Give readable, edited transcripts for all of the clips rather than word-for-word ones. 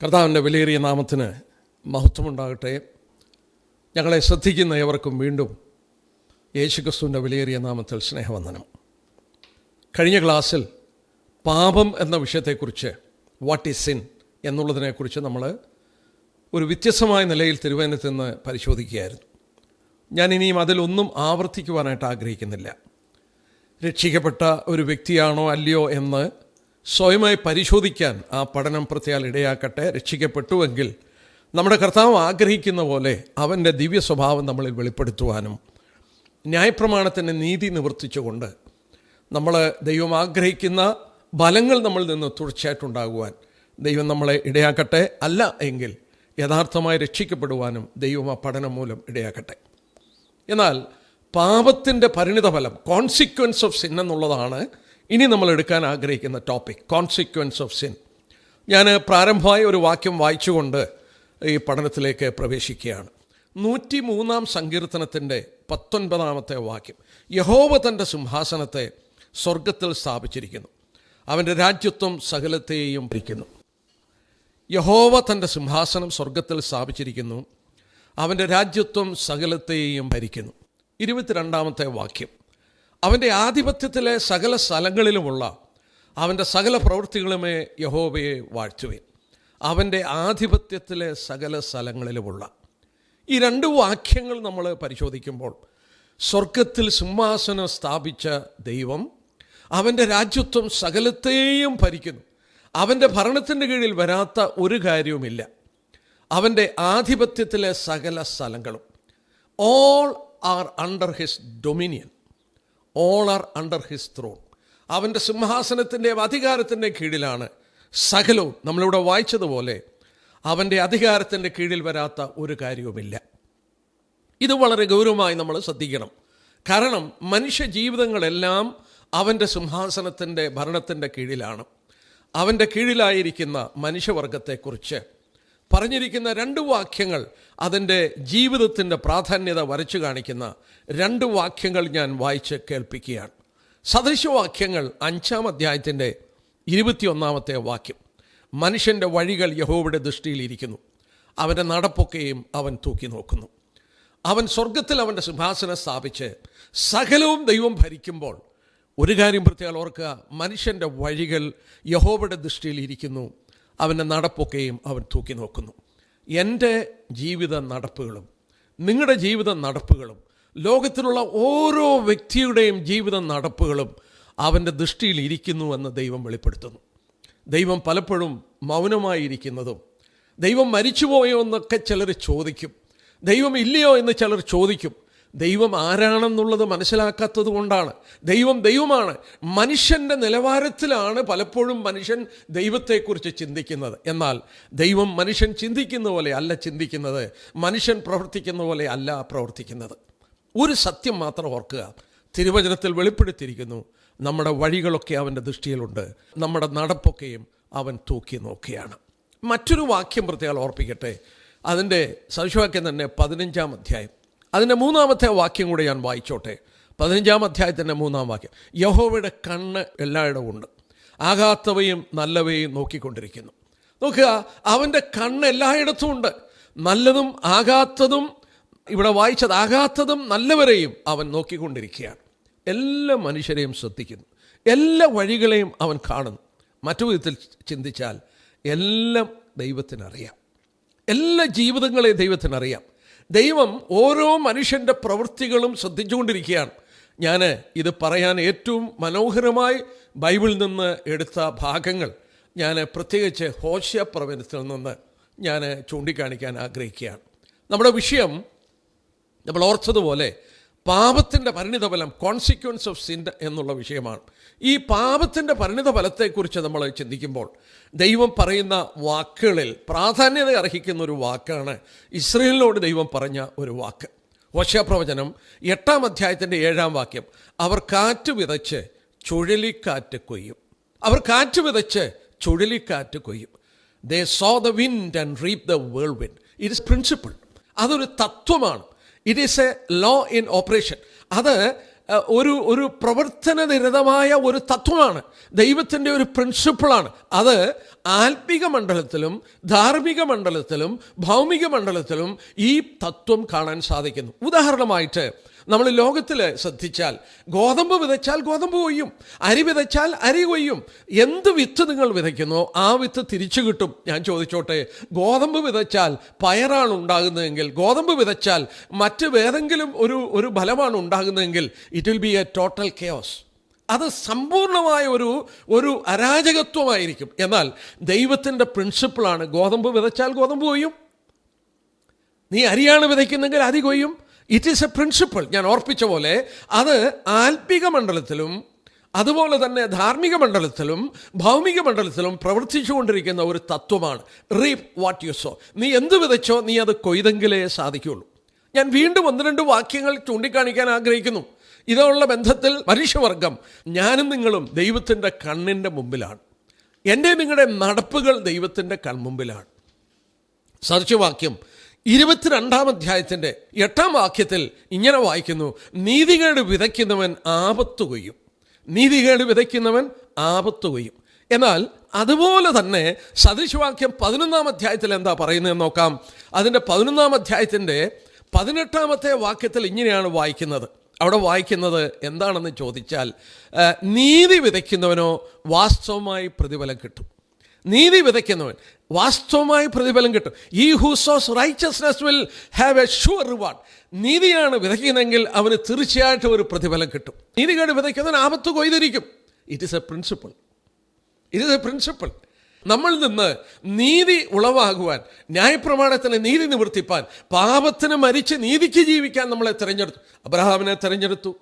കർത്താവിൻ്റെ വിലയേറിയ നാമത്തിന് മഹത്വമുണ്ടാകട്ടെ. ഞങ്ങളെ ശ്രദ്ധിക്കുന്ന ഏവർക്കും വീണ്ടും യേശുക്രിസ്തുവിൻ്റെ വിലയേറിയ നാമത്തിൽ സ്നേഹവന്ദനം. കഴിഞ്ഞ ക്ലാസ്സിൽ പാപം എന്ന വിഷയത്തെക്കുറിച്ച്, വാട്ട് ഈസ് സിൻ എന്നുള്ളതിനെക്കുറിച്ച് നമ്മൾ ഒരു വ്യത്യസ്തമായ നിലയിൽ തിരുവചനത്തിൽ നിന്ന് പരിശോധിക്കുകയായിരുന്നു. ഞാൻ ഇനിയും അതിലൊന്നും ആവർത്തിക്കുവാനായിട്ട് ആഗ്രഹിക്കുന്നില്ല. രക്ഷിക്കപ്പെട്ട ഒരു വ്യക്തിയാണോ അല്ലയോ എന്ന് സ്വയമായി പരിശോധിക്കാൻ ആ പഠനം പ്രത്യാൽ ഇടയാക്കട്ടെ. രക്ഷിക്കപ്പെട്ടുവെങ്കിൽ നമ്മുടെ കർത്താവ് ആഗ്രഹിക്കുന്ന പോലെ അവൻ്റെ ദിവ്യ സ്വഭാവം നമ്മളിൽ വെളിപ്പെടുത്തുവാനും ന്യായപ്രമാണത്തിൻ്റെ നീതി നിവർത്തിച്ചുകൊണ്ട് നമ്മൾ ദൈവം ആഗ്രഹിക്കുന്ന ഫലങ്ങൾ നമ്മളിൽ നിന്ന് തുടർച്ചയായിട്ടുണ്ടാകുവാൻ ദൈവം നമ്മളെ ഇടയാക്കട്ടെ. അല്ല എങ്കിൽ യഥാർത്ഥമായി രക്ഷിക്കപ്പെടുവാനും ദൈവം ആ പഠനം മൂലം ഇടയാക്കട്ടെ. എന്നാൽ പാപത്തിൻ്റെ പരിണിതഫലം, കോൺസിക്വൻസ് ഓഫ് സിൻ എന്നുള്ളതാണ് ഇനി നമ്മൾ എടുക്കാൻ ആഗ്രഹിക്കുന്ന ടോപ്പിക്, കോൺസിക്വൻസ് ഓഫ് സിൻ. ഞാൻ പ്രാരംഭമായി ഒരു വാക്യം വായിച്ചുകൊണ്ട് ഈ പഠനത്തിലേക്ക് പ്രവേശിക്കുകയാണ്. 103-ാം സങ്കീർത്തനത്തിൻ്റെ 19-ാമത്തെ വാക്യം. യഹോവ തൻ്റെ സിംഹാസനത്തെ സ്വർഗത്തിൽ സ്ഥാപിച്ചിരിക്കുന്നു, അവൻ്റെ രാജ്യത്വം സകലത്തെയും ഭരിക്കുന്നു. യഹോവ തൻ്റെ സിംഹാസനം സ്വർഗത്തിൽ സ്ഥാപിച്ചിരിക്കുന്നു, അവൻ്റെ രാജ്യത്വം സകലത്തെയും ഭരിക്കുന്നു. 22-ാമത്തെ വാക്യം. അവൻ്റെ ആധിപത്യത്തിലെ സകല സ്ഥലങ്ങളിലുമുള്ള അവൻ്റെ സകല പ്രവൃത്തികളുമേ യഹോവയെ വാഴ്ത്തുവേൻ. അവൻ്റെ ആധിപത്യത്തിലെ സകല സ്ഥലങ്ങളിലുമുള്ള ഈ രണ്ട് വാക്യങ്ങൾ നമ്മൾ പരിശോധിക്കുമ്പോൾ, സ്വർഗത്തിൽ സിംഹാസനം സ്ഥാപിച്ച ദൈവം അവൻ്റെ രാജ്യത്വം സകലത്തെയും ഭരിക്കുന്നു. അവൻ്റെ ഭരണത്തിൻ്റെ കീഴിൽ വരാത്ത ഒരു കാര്യവുമില്ല. അവൻ്റെ ആധിപത്യത്തിലെ സകല സ്ഥലങ്ങളും, all are under his dominion, all are under his throne. അവൻ്റെ സിംഹാസനത്തിൻ്റെ അധികാരത്തിൻ്റെ കീഴിലാണ് സകലവും. നമ്മളിവിടെ വായിച്ചതുപോലെ അവൻ്റെ അധികാരത്തിൻ്റെ കീഴിൽ വരാത്ത ഒരു കാര്യവുമില്ല. ഇത് വളരെ ഗൗരവമായി നമ്മൾ ശ്രദ്ധിക്കണം. കാരണം മനുഷ്യ ജീവിതങ്ങളെല്ലാം അവൻ്റെ സിംഹാസനത്തിൻ്റെ ഭരണത്തിൻ്റെ കീഴിലാണ്. അവൻ്റെ കീഴിലായിരിക്കുന്ന മനുഷ്യവർഗത്തെക്കുറിച്ച് പറഞ്ഞിരിക്കുന്ന രണ്ട് വാക്യങ്ങൾ, അതിൻ്റെ ജീവിതത്തിൻ്റെ പ്രാധാന്യത വരച്ചു കാണിക്കുന്ന രണ്ട് വാക്യങ്ങൾ ഞാൻ വായിച്ച് കേൾപ്പിക്കുകയാണ്. സദൃശവാക്യങ്ങൾ 5-ാം അധ്യായത്തിൻ്റെ 21-ാമത്തെ വാക്യം. മനുഷ്യൻ്റെ വഴികൾ യഹോവയുടെ ദൃഷ്ടിയിലിരിക്കുന്നു, അവൻ്റെ നടപ്പൊക്കെയും അവൻ തൂക്കി നോക്കുന്നു. അവൻ സ്വർഗത്തിൽ അവൻ്റെ സിംഹാസനം സ്ഥാപിച്ച് സകലവും ദൈവം ഭരിക്കുമ്പോൾ ഒരു കാര്യം പ്രത്യേകം ഓർക്കുക, മനുഷ്യൻ്റെ വഴികൾ യഹോവയുടെ ദൃഷ്ടിയിലിരിക്കുന്നു, അവൻ്റെ നടപ്പൊക്കെയും അവൻ തൂക്കി നോക്കുന്നു. എൻ്റെ ജീവിത നടപ്പുകളും നിങ്ങളുടെ ജീവിത നടപ്പുകളും ലോകത്തിലുള്ള ഓരോ വ്യക്തിയുടെയും ജീവിത നടപ്പുകളും അവൻ്റെ ദൃഷ്ടിയിൽ ഇരിക്കുന്നുവെന്ന് ദൈവം വെളിപ്പെടുത്തുന്നു. ദൈവം പലപ്പോഴും മൗനമായിരിക്കുന്നതും, ദൈവം മരിച്ചുപോയോ എന്നൊക്കെ ചിലർ ചോദിക്കും, ദൈവം ഇല്ലയോ എന്ന് ചിലർ ചോദിക്കും. ദൈവം ആരാണെന്നുള്ളത് മനസ്സിലാക്കാത്തത് കൊണ്ടാണ്. ദൈവം ദൈവമാണ്. മനുഷ്യൻ്റെ നിലവാരത്തിലാണ് പലപ്പോഴും മനുഷ്യൻ ദൈവത്തെക്കുറിച്ച് ചിന്തിക്കുന്നത്. എന്നാൽ ദൈവം മനുഷ്യൻ ചിന്തിക്കുന്ന പോലെ അല്ല ചിന്തിക്കുന്നത്, മനുഷ്യൻ പ്രവർത്തിക്കുന്ന പോലെ അല്ല പ്രവർത്തിക്കുന്നത്. ഒരു സത്യം മാത്രം ഓർക്കുക, തിരുവചനത്തിൽ വെളിപ്പെടുത്തിയിരിക്കുന്നു, നമ്മുടെ വഴികളൊക്കെ അവൻ്റെ ദൃഷ്ടിയിലുണ്ട്, നമ്മുടെ നടപ്പൊക്കെയും അവൻ തൂക്കി നോക്കുകയാണ്. മറ്റൊരു വാക്യം പ്രത്യേകം ഓർപ്പിക്കട്ടെ. അതിൻ്റെ സദൃശവാക്യം തന്നെ 15-ാം അധ്യായം, അതിൻ്റെ 3-ാമത്തെ വാക്യം കൂടെ ഞാൻ വായിച്ചോട്ടെ. 15-ാം അധ്യായത്തിൻ്റെ 3-ാം വാക്യം. യഹോവയുടെ കണ്ണ് എല്ലായിടവും ഉണ്ട്, ആകാത്തവയും നല്ലവയും നോക്കിക്കൊണ്ടിരിക്കുന്നു. നോക്കുക, അവൻ്റെ കണ്ണ് എല്ലായിടത്തും ഉണ്ട്. നല്ലതും ആകാത്തതും, ഇവിടെ വായിച്ചത് ആകാത്തതും നല്ലവരെയും അവൻ നോക്കിക്കൊണ്ടിരിക്കുകയാണ്. എല്ലാ മനുഷ്യരെയും ശ്രദ്ധിക്കുന്നു, എല്ലാ വഴികളെയും അവൻ കാണുന്നു. മറ്റു വിധത്തിൽ ചിന്തിച്ചാൽ എല്ലാം ദൈവത്തിനറിയാം, എല്ലാ ജീവിതങ്ങളെയും ദൈവത്തിനറിയാം. ദൈവം ഓരോ മനുഷ്യൻ്റെ പ്രവൃത്തികളും ശ്രദ്ധിച്ചുകൊണ്ടിരിക്കുകയാണ്. ഞാൻ ഇത് പറയാൻ ഏറ്റവും മനോഹരമായി ബൈബിളിൽ നിന്ന് എടുത്ത ഭാഗങ്ങൾ ഞാൻ പ്രത്യേകിച്ച് ഹോശേയ പ്രവചനത്തിൽ നിന്ന് ഞാൻ ചൂണ്ടിക്കാണിക്കാൻ ആഗ്രഹിക്കുകയാണ്. നമ്മുടെ വിഷയം നമ്മൾ ഓർത്തതുപോലെ പാപത്തിൻ്റെ പരിണിതഫലം, കോൺസിക്വൻസ് ഓഫ് സിൻ എന്നുള്ള വിഷയമാണ്. ഈ പാപത്തിൻ്റെ പരിണിതഫലത്തെക്കുറിച്ച് നമ്മൾ ചിന്തിക്കുമ്പോൾ ദൈവം പറയുന്ന വാക്കുകളിൽ പ്രാധാന്യത അർഹിക്കുന്ന ഒരു വാക്കാണ് ഇസ്രായേലിനോട് ദൈവം പറഞ്ഞ ഒരു വാക്ക്. ഹോശേയ പ്രവചനം 8-ാം അധ്യായത്തിൻ്റെ 7-ാം വാക്യം. അവർ കാറ്റ് വിതച്ച് ചുഴലിക്കാറ്റ് കൊയ്യും. അവർ കാറ്റ് വിതച്ച് ചുഴലിക്കാറ്റ് കൊയ്യും. They sow the wind and reap the whirlwind. It is principle. അതൊരു തത്വമാണ്. It is a law in operation. അത് ഒരു പ്രവർത്തനനിരതമായ ഒരു തത്വമാണ്, ദൈവത്തിൻ്റെ ഒരു പ്രിൻസിപ്പിളാണ്. അത് ആത്മിക മണ്ഡലത്തിലും ധാർമ്മിക മണ്ഡലത്തിലും ഭൗമിക മണ്ഡലത്തിലും ഈ തത്വം കാണാൻ സാധിക്കുന്നു. ഉദാഹരണമായിട്ട് നമ്മൾ ലോകത്തിൽ ശ്രദ്ധിച്ചാൽ, ഗോതമ്പ് വിതച്ചാൽ ഗോതമ്പ് കൊയ്യും, അരി വിതച്ചാൽ അരി കൊയ്യും. എന്ത് വിത്ത് നിങ്ങൾ വിതയ്ക്കുന്നോ ആ വിത്ത് തിരിച്ചു കിട്ടും. ഞാൻ ചോദിച്ചോട്ടെ, ഗോതമ്പ് വിതച്ചാൽ പയറാണ് ഉണ്ടാകുന്നതെങ്കിൽ, ഗോതമ്പ് വിതച്ചാൽ മറ്റ് ഏതെങ്കിലും ഒരു ഫലമാണ് ഉണ്ടാകുന്നതെങ്കിൽ, it will be a total chaos. അത് സമ്പൂർണമായ ഒരു അരാജകത്വമായിരിക്കും. എന്നാൽ ദൈവത്തിൻ്റെ പ്രിൻസിപ്പിളാണ്, ഗോതമ്പ് വിതച്ചാൽ ഗോതമ്പ് കൊയ്യും, നീ അരിയാണ് വിതയ്ക്കുന്നെങ്കിൽ അരി കൊയ്യും. It is a principle. ഞാൻ ഓർപ്പിച്ച പോലെ അത് ആത്മിക മണ്ഡലത്തിലും അതുപോലെ തന്നെ ധാർമ്മിക മണ്ഡലത്തിലും ഭൗമിക മണ്ഡലത്തിലും പ്രവർത്തിച്ചു കൊണ്ടിരിക്കുന്ന ഒരു തത്വമാണ്. Reap what you so. നീ എന്ത് വിതച്ചോ നീ അത് കൊയ്തെങ്കിലേ സാധിക്കുകയുള്ളൂ. ഞാൻ വീണ്ടും 1-2 വാക്യങ്ങൾ ചൂണ്ടിക്കാണിക്കാൻ ആഗ്രഹിക്കുന്നു. ഇതുള്ള ബന്ധത്തിൽ മനുഷ്യവർഗം, ഞാനും നിങ്ങളും ദൈവത്തിൻ്റെ കണ്ണിൻ്റെ മുമ്പിലാണ്. എൻ്റെ നിങ്ങളുടെ നടപ്പുകൾ ദൈവത്തിൻ്റെ കൺമുമ്പിലാണ്. സദൃശവാക്യം 22-ാം അധ്യായത്തിൻ്റെ 8-ാം വാക്യത്തിൽ ഇങ്ങനെ വായിക്കുന്നു, നീതികേട് വിതയ്ക്കുന്നവൻ ആപത്ത് കൊയ്യും. നീതികേട് വിതയ്ക്കുന്നവൻ ആപത്ത് കൊയ്യും. എന്നാൽ അതുപോലെ തന്നെ സദൃശവാക്യം 11-ാം അധ്യായത്തിൽ എന്താ പറയുന്നതെന്ന് നോക്കാം. അതിൻ്റെ 11-ാം അധ്യായത്തിൻ്റെ 18-ാമത്തെ വാക്യത്തിൽ ഇങ്ങനെയാണ് വായിക്കുന്നത്. അവിടെ വായിക്കുന്നത് എന്താണെന്ന് ചോദിച്ചാൽ, നീതി വിതയ്ക്കുന്നവനോ വാസ്തവമായി പ്രതിഫലം കിട്ടും. നീതി വിതയ്ക്കുന്നവൻ വാസ്തവമായി പ്രതിഫലം കിട്ടും. He who sows righteousness will have a sure reward. നീതിയാണ് വിതയ്ക്കുന്നതെങ്കിൽ അവന് തീർച്ചയായിട്ടും ഒരു പ്രതിഫലം കിട്ടും. നീതികേട് വിതയ്ക്കുന്നവൻ ആപത്ത് കൊയ്തിരിക്കും. It is a principle. It is a principle. നമ്മളിൽ നിന്ന് നീതി ഉളവാകുവാൻ, ന്യായപ്രമാണത്തിന് നീതി നിവർത്തിപ്പാൻ, പാപത്തിന് മരിച്ച് നീതിക്ക് ജീവിക്കാൻ നമ്മളെ തിരഞ്ഞെടുത്തു. അബ്രഹാമിനെ തിരഞ്ഞെടുത്തു,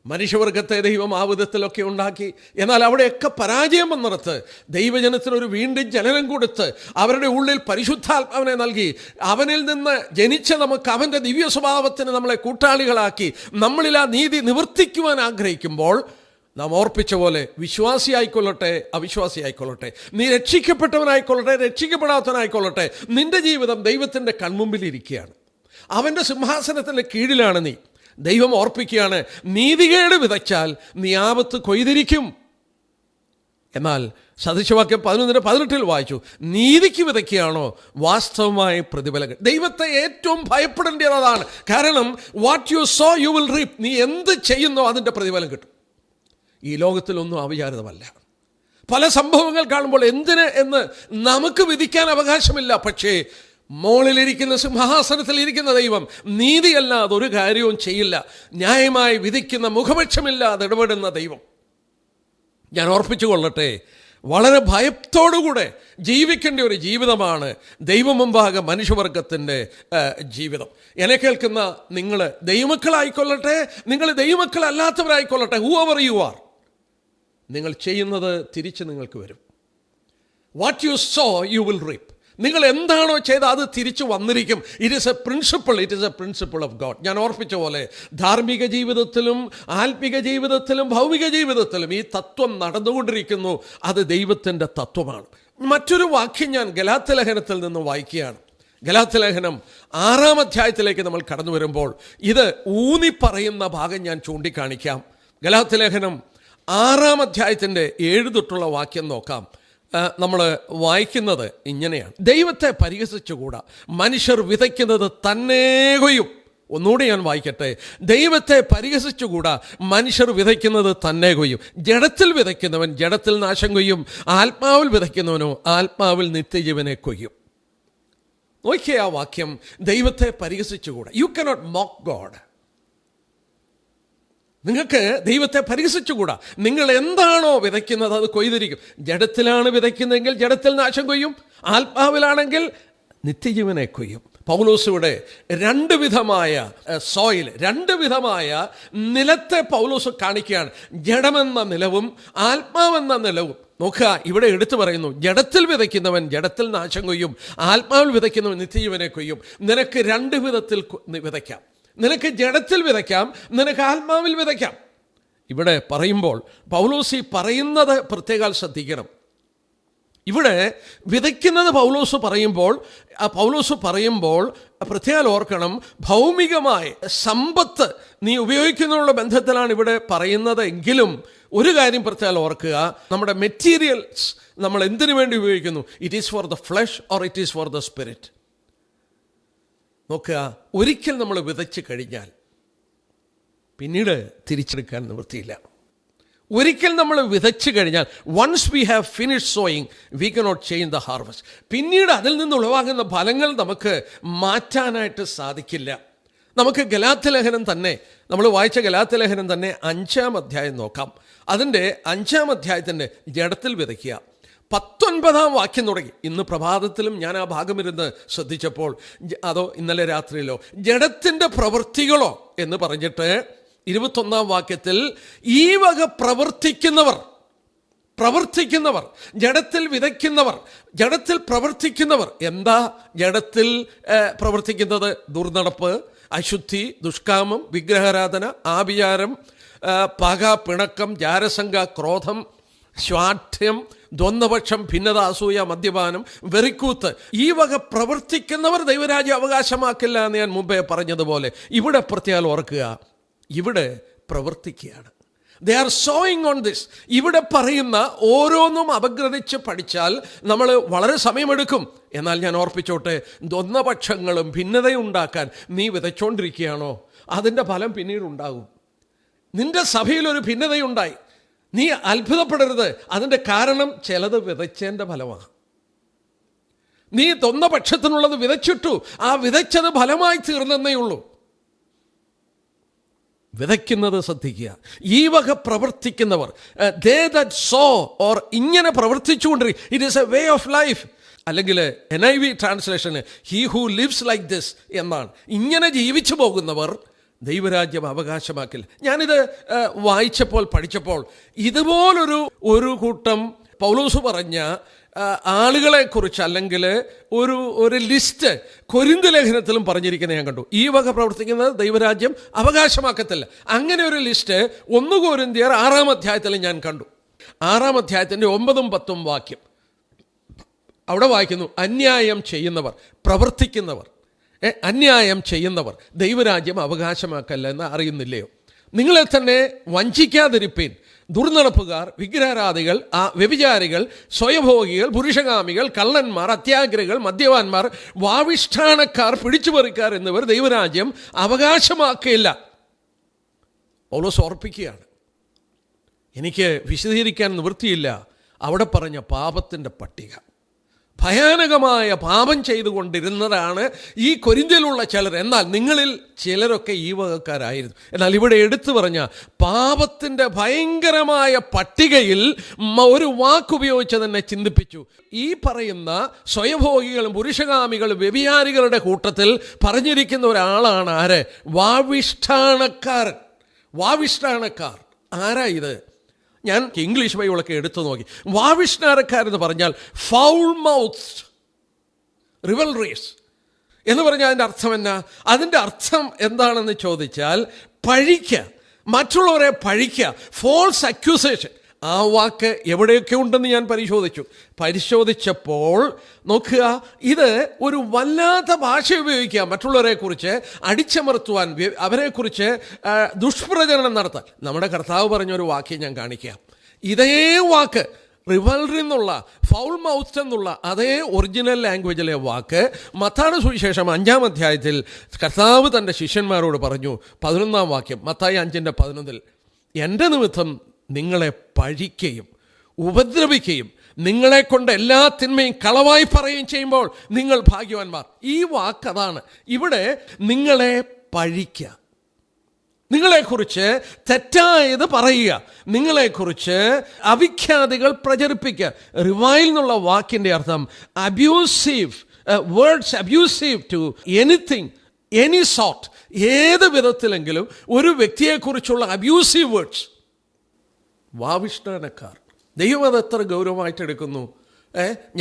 മനുഷ്യവർഗത്തെ ദൈവം ആ വിധത്തിലൊക്കെ ഉണ്ടാക്കി. എന്നാൽ അവിടെയൊക്കെ പരാജയം വന്നിടത്ത് ദൈവജനത്തിനൊരു വീണ്ടും ജനനം കൊടുത്ത് അവരുടെ ഉള്ളിൽ പരിശുദ്ധാത്മാവിനെ നൽകി, അവനിൽ നിന്ന് ജനിച്ച നമുക്ക് അവൻ്റെ ദിവ്യ സ്വഭാവത്തിന് നമ്മളെ കൂട്ടാളികളാക്കി നമ്മളിൽ ആ നീതി നിവർത്തിക്കുവാൻ ആഗ്രഹിക്കുമ്പോൾ നാം ഓർപ്പിച്ച പോലെ വിശ്വാസിയായിക്കൊള്ളട്ടെ അവിശ്വാസിയായിക്കൊള്ളട്ടെ, നീ രക്ഷിക്കപ്പെട്ടവനായിക്കൊള്ളട്ടെ രക്ഷിക്കപ്പെടാത്തവനായിക്കൊള്ളട്ടെ, നിന്റെ ജീവിതം ദൈവത്തിൻ്റെ കൺമുമ്പിലിരിക്കുകയാണ്. അവൻ്റെ സിംഹാസനത്തിൻ്റെ കീഴിലാണ് നീ. ദൈവം ഓർപ്പിക്കുകയാണ്, നീതികേട് വിതച്ചാൽ നീ ആപത്ത് കൊയ്തിരിക്കും. എന്നാൽ സദൃശവാക്യം 11-18 വായിച്ചു, നീതിക്ക് വിതയ്ക്കുകയാണോ വാസ്തവമായി പ്രതിഫലം. ദൈവത്തെ ഏറ്റവും ഭയപ്പെടേണ്ടതാണ്. കാരണം what you so you will reap. നീ എന്ത് ചെയ്യുന്നോ അതിൻ്റെ പ്രതിഫലം കിട്ടും. ഈ ലോകത്തിലൊന്നും അവിചാരിതമല്ല. പല സംഭവങ്ങൾ കാണുമ്പോൾ എന്തിന് എന്ന് നമുക്ക് വിധിക്കാൻ അവകാശമില്ല. പക്ഷേ മോളിലിരിക്കുന്ന സിംഹാസനത്തിലിരിക്കുന്ന ദൈവം നീതിയല്ലാതെ ഒരു കാര്യവും ചെയ്യില്ല. ന്യായമായി വിധിക്കുന്ന, മുഖപക്ഷമില്ലാതെ ഇടപെടുന്ന ദൈവം. ഞാൻ ഓർപ്പിച്ചു കൊള്ളട്ടെ, വളരെ ഭയത്തോടുകൂടെ ജീവിക്കേണ്ട ഒരു ജീവിതമാണ് ദൈവം മുമ്പാകെ മനുഷ്യവർഗത്തിൻ്റെ ജീവിതം. എന്നെ കേൾക്കുന്ന നിങ്ങൾ ദൈവമക്കളായിക്കൊള്ളട്ടെ, നിങ്ങൾ ദൈവമക്കളല്ലാത്തവരായിക്കൊള്ളട്ടെ, ഹൂ എവർ യു ആർ, നിങ്ങൾ ചെയ്യുന്നത് തിരിച്ച് നിങ്ങൾക്ക് വരും. What you so you will reap. നിങ്ങൾ എന്താണോ ചെയ്ത് അത് തിരിച്ചു വന്നിരിക്കും. It is a principle. It is a principle of God. ഞാൻ ഓർപ്പിച്ച പോലെ ധാർമ്മിക ജീവിതത്തിലും ആത്മിക ജീവിതത്തിലും ഭൗമിക ജീവിതത്തിലും ഈ തത്വം നടന്നുകൊണ്ടിരിക്കുന്നു. അത് ദൈവത്തിൻ്റെ തത്വമാണ്. മറ്റൊരു വാക്യം ഞാൻ ഗലാത്യലേഖനത്തിൽ നിന്ന് വായിക്കുകയാണ്. ഗലാത്യലേഖനം 6-ാം അധ്യായത്തിലേക്ക് നമ്മൾ കടന്നു വരുമ്പോൾ ഇത് ഊന്നിപ്പറയുന്ന ഭാഗം ഞാൻ ചൂണ്ടിക്കാണിക്കാം. ഗലാത്യലേഖനം 6-ാം അധ്യായത്തിൻ്റെ 7 തൊട്ടുള്ള വാക്യം നോക്കാം. നമ്മൾ വായിക്കുന്നത് ഇങ്ങനെയാണ്, ദൈവത്തെ പരിഹസിച്ചുകൂടാ, മനുഷ്യർ വിതയ്ക്കുന്നത് തന്നെ കൊയ്യും. ഒന്നുകൂടി ഞാൻ വായിക്കട്ടെ. ദൈവത്തെ പരിഹസിച്ചുകൂടാ, മനുഷ്യർ വിതയ്ക്കുന്നത് തന്നെ കൊയ്യും. ജഡത്തിൽ വിതയ്ക്കുന്നവൻ ജഡത്തിൽ നാശം കൊയ്യും, ആത്മാവിൽ വിതയ്ക്കുന്നവനോ ആത്മാവിൽ നിത്യജീവനെ കൊയ്യും. നോക്കിയേ ആ വാക്യം, ദൈവത്തെ പരിഹസിച്ചുകൂടാ. You cannot mock God. നിങ്ങൾക്ക് ദൈവത്തെ പരിഹസിച്ചുകൂടാ. നിങ്ങൾ എന്താണോ വിതയ്ക്കുന്നത് അത് കൊയ്തിരിക്കും. ജഡത്തിലാണ് വിതയ്ക്കുന്നതെങ്കിൽ ജഡത്തിൽ നാശം കൊയ്യും, ആത്മാവിലാണെങ്കിൽ നിത്യജീവനെ കൊയ്യും. പൗലോസിവിടെ 2 വിധമായ സോയിൽ, 2 വിധമായ നിലത്തെ പൗലോസ് കാണിക്കുകയാണ്. ജഡമെന്ന നിലവും ആത്മാവെന്ന നിലവും. നോക്കുക, ഇവിടെ എടുത്തു പറയുന്നു, ജഡത്തിൽ വിതയ്ക്കുന്നവൻ ജഡത്തിൽ നാശം കൊയ്യും, ആത്മാവിൽ വിതയ്ക്കുന്നവൻ നിത്യജീവനെ കൊയ്യും. നിനക്ക് 2 വിധത്തിൽ വിതയ്ക്കാം. നിനക്ക് ജഡത്തിൽ വിതയ്ക്കാം, നിനക്ക് ആത്മാവിൽ വിതയ്ക്കാം. ഇവിടെ പറയുമ്പോൾ പൗലോസ് പറയുന്നത് പ്രത്യേകം ശ്രദ്ധിക്കണം. ഇവിടെ വിതയ്ക്കുന്നത് പൗലോസ് പറയുമ്പോൾ പ്രത്യേകം ഓർക്കണം, ഭൗമികമായ സമ്പത്ത് നീ ഉപയോഗിക്കുന്നതിനുള്ള ബന്ധത്തിലാണ് ഇവിടെ പറയുന്നത് എങ്കിലും ഒരു കാര്യം പ്രത്യേകം ഓർക്കുക, നമ്മുടെ മെറ്റീരിയൽസ് നമ്മൾ എന്തിനു വേണ്ടി ഉപയോഗിക്കുന്നു? It is for the flush or it is for the spirit. നോക്കുക, ഒരിക്കൽ നമ്മൾ വിതച്ച് കഴിഞ്ഞാൽ പിന്നീട് തിരിച്ചെടുക്കാൻ നിവൃത്തിയില്ല. ഒരിക്കൽ നമ്മൾ വിതച്ച് കഴിഞ്ഞാൽ, once we have finish sowing we cannot change the harvest. പിന്നീട് അതിൽ നിന്ന് ഉളവാകുന്ന ഫലങ്ങൾ നമുക്ക് മാറ്റാനായിട്ട് സാധിക്കില്ല. നമുക്ക് ഗലാത്യലേഖനം തന്നെ, നമ്മൾ വായിച്ച ഗലാത്യലേഖനം തന്നെ 5-ാം അധ്യായം നോക്കാം. അതിൻ്റെ 5-ാം അധ്യായത്തിൻ്റെ ജഡത്തിൽ വിതയ്ക്കുക. 19-ാം വാക്യം തുടങ്ങി. ഇന്ന് പ്രഭാതത്തിലും ഞാൻ ആ ഭാഗമിരുന്ന് ശ്രദ്ധിച്ചപ്പോൾ, അതോ ഇന്നലെ രാത്രിയിലോ, ജഡത്തിൻ്റെ പ്രവൃത്തികളോ എന്ന് പറഞ്ഞിട്ട് 21-ാം വാക്യത്തിൽ ഈ വക പ്രവർത്തിക്കുന്നവർ, ജഡത്തിൽ വിതയ്ക്കുന്നവർ, ജഡത്തിൽ പ്രവർത്തിക്കുന്നവർ. എന്താ ജഡത്തിൽ പ്രവർത്തിക്കുന്നത്? ദുർനടപ്പ്, അശുദ്ധി, ദുഷ്കാമം, വിഗ്രഹാരാധന, ആഭിചാരം, പക, പിണക്കം, ജാരസംഘ, ക്രോധം, സ്വാഠ്യം, ദ്വന്ദ്വപക്ഷം, ഭിന്നത, അസൂയ, മദ്യപാനം, വെറിക്കൂത്ത്. ഈ വക പ്രവർത്തിക്കുന്നവർ ദൈവരാജ്യം അവകാശമാക്കില്ല എന്ന് ഞാൻ മുമ്പേ പറഞ്ഞതുപോലെ ഇവിടെ പ്രത്യേകം ഓർക്കുക, ഇവിടെ പ്രവർത്തിക്കുകയാണ്. They are sowing on this. ഇവിടെ പറയുന്ന ഓരോന്നും അപഗ്രഥിച്ച് പഠിച്ചാൽ നമ്മൾ വളരെ സമയമെടുക്കും. എന്നാൽ ഞാൻ ഓർപ്പിച്ചോട്ടെ, ദ്വന്ദ്വപക്ഷങ്ങളും ഭിന്നതയുണ്ടാക്കാൻ നീ വിതച്ചോണ്ടിരിക്കുകയാണോ, അതിൻ്റെ ഫലം പിന്നീട് ഉണ്ടാകും. നിന്റെ സഭയിലൊരു ഭിന്നതയുണ്ടായി, നീ അത്ഭുതപ്പെടരുത്. അതിൻ്റെ കാരണം ചിലത് വിതച്ചതിൻ്റെ ഫലമാണ്. നീ ദ്വന്ദ്വപക്ഷത്തിനുള്ളത് വിതച്ചിട്ടു, ആ വിതച്ചത് ഫലമായി തീർന്നേ ഉള്ളൂ. വിതയ്ക്കുന്നത് ശ്രദ്ധിക്കുക. ഈ വക പ്രവർത്തിക്കുന്നവർ, ദേ ദാറ്റ് സോ ഓർ ഇങ്ങനെ പ്രവർത്തിച്ചുകൊണ്ടിരിക്കും. It is a way of life. അല്ലെങ്കിൽ NIV ട്രാൻസ്ലേഷന് he who lives like this എന്നാണ്. ഇങ്ങനെ ജീവിച്ചു പോകുന്നവർ ദൈവരാജ്യം അവകാശമാക്കില്ല. ഞാനിത് വായിച്ചപ്പോൾ പഠിച്ചപ്പോൾ ഇതുപോലൊരു കൂട്ടം പൗലോസ് പറഞ്ഞ ആളുകളെക്കുറിച്ച് അല്ലെങ്കിൽ ഒരു ലിസ്റ്റ് കൊരിന്ത് ലേഖനത്തിലും പറഞ്ഞിരിക്കുന്നത് ഞാൻ കണ്ടു. ഈ വക പ്രവർത്തിക്കുന്നത് ദൈവരാജ്യം അവകാശമാക്കത്തില്ല. അങ്ങനെ ഒരു ലിസ്റ്റ് 1 കൊരിന്ത്യർ 6-ാം അധ്യായത്തിൽ ഞാൻ കണ്ടു. 6-ാം അധ്യായത്തിൻ്റെ 9-10 വാക്യം അവിടെ വായിക്കുന്നു, അന്യായം ചെയ്യുന്നവർ, പ്രവർത്തിക്കുന്നവർ, അന്യായം ചെയ്യുന്നവർ ദൈവരാജ്യം അവകാശമാക്കല്ല എന്ന് അറിയുന്നില്ലയോ? നിങ്ങളെ തന്നെ വഞ്ചിക്കാതിരിപ്പീൻ. ദുർനടപ്പുകാർ, വിഗ്രഹാരാധികൾ, വ്യഭിചാരികൾ, സ്വയഭോഗികൾ, പുരുഷകാമികൾ, കള്ളന്മാർ, അത്യാഗ്രഹികൾ, മദ്യപാന്മാർ, വാവിഷ്ഠാനക്കാർ, പിടിച്ചുപറിക്കാർ എന്നിവർ ദൈവരാജ്യം അവകാശമാക്കില്ല. പൗലോസ് ഓർപ്പിക്കുകയാണ്. എനിക്ക് വിശദീകരിക്കാൻ നിവൃത്തിയില്ല. അവിടെ പറഞ്ഞ പാപത്തിൻ്റെ പട്ടിക, ഭയാനകമായ പാപം ചെയ്തുകൊണ്ടിരുന്നതാണ് ഈ കൊരിന്ത്യയിലുള്ള ചിലർ. എന്നാൽ നിങ്ങളിൽ ചിലരൊക്കെ ഈ വകക്കാരായിരുന്നു. എന്നാൽ ഇവിടെ എടുത്തു പറഞ്ഞ പാപത്തിൻ്റെ ഭയങ്കരമായ പട്ടികയിൽ ഒരു വാക്കുപയോഗിച്ച് തന്നെ ചിന്തിപ്പിച്ചു. ഈ പറയുന്ന സ്വയഭോഗികളും പുരുഷകാമികളും വ്യഭിചാരികളുടെ കൂട്ടത്തിൽ പറഞ്ഞിരിക്കുന്ന ഒരാളാണ് ആര്? വാവിഷ്ഠാനക്കാരൻ. വാവിഷ്ഠാനക്കാർ ആരാ ഇത്? ഞാൻ ഇംഗ്ലീഷ് ബൈബിളൊക്കെ എടുത്തു നോക്കി. വാവിഷ്ഠാനക്കാരെന്ന് പറഞ്ഞാൽ ഫൗൾ മൗത്ത്ഡ് റിവൽറീസ് എന്ന് പറഞ്ഞാൽ അതിൻ്റെ അർത്ഥം എന്നാ? അതിൻ്റെ അർത്ഥം എന്താണെന്ന് ചോദിച്ചാൽ പഴിക്കുക, മറ്റുള്ളവരെ പഴിക്കുക, ഫോൾസ് അക്യൂസേഷൻ. ആ വാക്ക് എവിടെയൊക്കെ ഉണ്ടെന്ന് ഞാൻ പരിശോധിച്ചപ്പോൾ നോക്കുക, ഇത് ഒരു വല്ലാത്ത ഭാഷ ഉപയോഗിക്കുക, മറ്റുള്ളവരെക്കുറിച്ച് അടിച്ചമർത്തുവാൻ, അവരെക്കുറിച്ച് ദുഷ്പ്രചരണം നടത്താൻ. നമ്മുടെ കർത്താവ് പറഞ്ഞൊരു വാക്യം ഞാൻ കാണിക്കാം. ഇതേ വാക്ക് റിവൽറി എന്നുള്ള, ഫൗൾ മൗത്ത് എന്നുള്ള അതേ ഒറിജിനൽ ലാംഗ്വേജിലെ വാക്ക് മത്തായിയുടെ സുവിശേഷം 5-ാം അധ്യായത്തിൽ കർത്താവ് തൻ്റെ ശിഷ്യന്മാരോട് പറഞ്ഞു. 11-ാം വാക്യം, മത്തായി 5:11, എൻ്റെ നിമിത്തം നിങ്ങളെ പഴിക്കുകയും ഉപദ്രവിക്കുകയും നിങ്ങളെ കൊണ്ട് എല്ലാ തിന്മയും കളവായി പറയുകയും ചെയ്യുമ്പോൾ നിങ്ങൾ ഭാഗ്യവാന്മാർ. ഈ വാക്കതാണ്. ഇവിടെ നിങ്ങളെ പഴിക്കുക, നിങ്ങളെക്കുറിച്ച് തെറ്റായത് പറയുക, നിങ്ങളെക്കുറിച്ച് അവിഖ്യാതികൾ പ്രചരിപ്പിക്കുക. റിവൈൽ എന്നുള്ള വാക്കിൻ്റെ അർത്ഥം abusive words, abusive to anything, any sort, ഏത് വിധത്തിലെങ്കിലും ഒരു വ്യക്തിയെക്കുറിച്ചുള്ള അബ്യൂസീവ് വേർഡ്സ്. വാവിഷ്ഠാനക്കാർ. ദൈവം അത് എത്ര ഗൗരവമായിട്ട് എടുക്കുന്നു.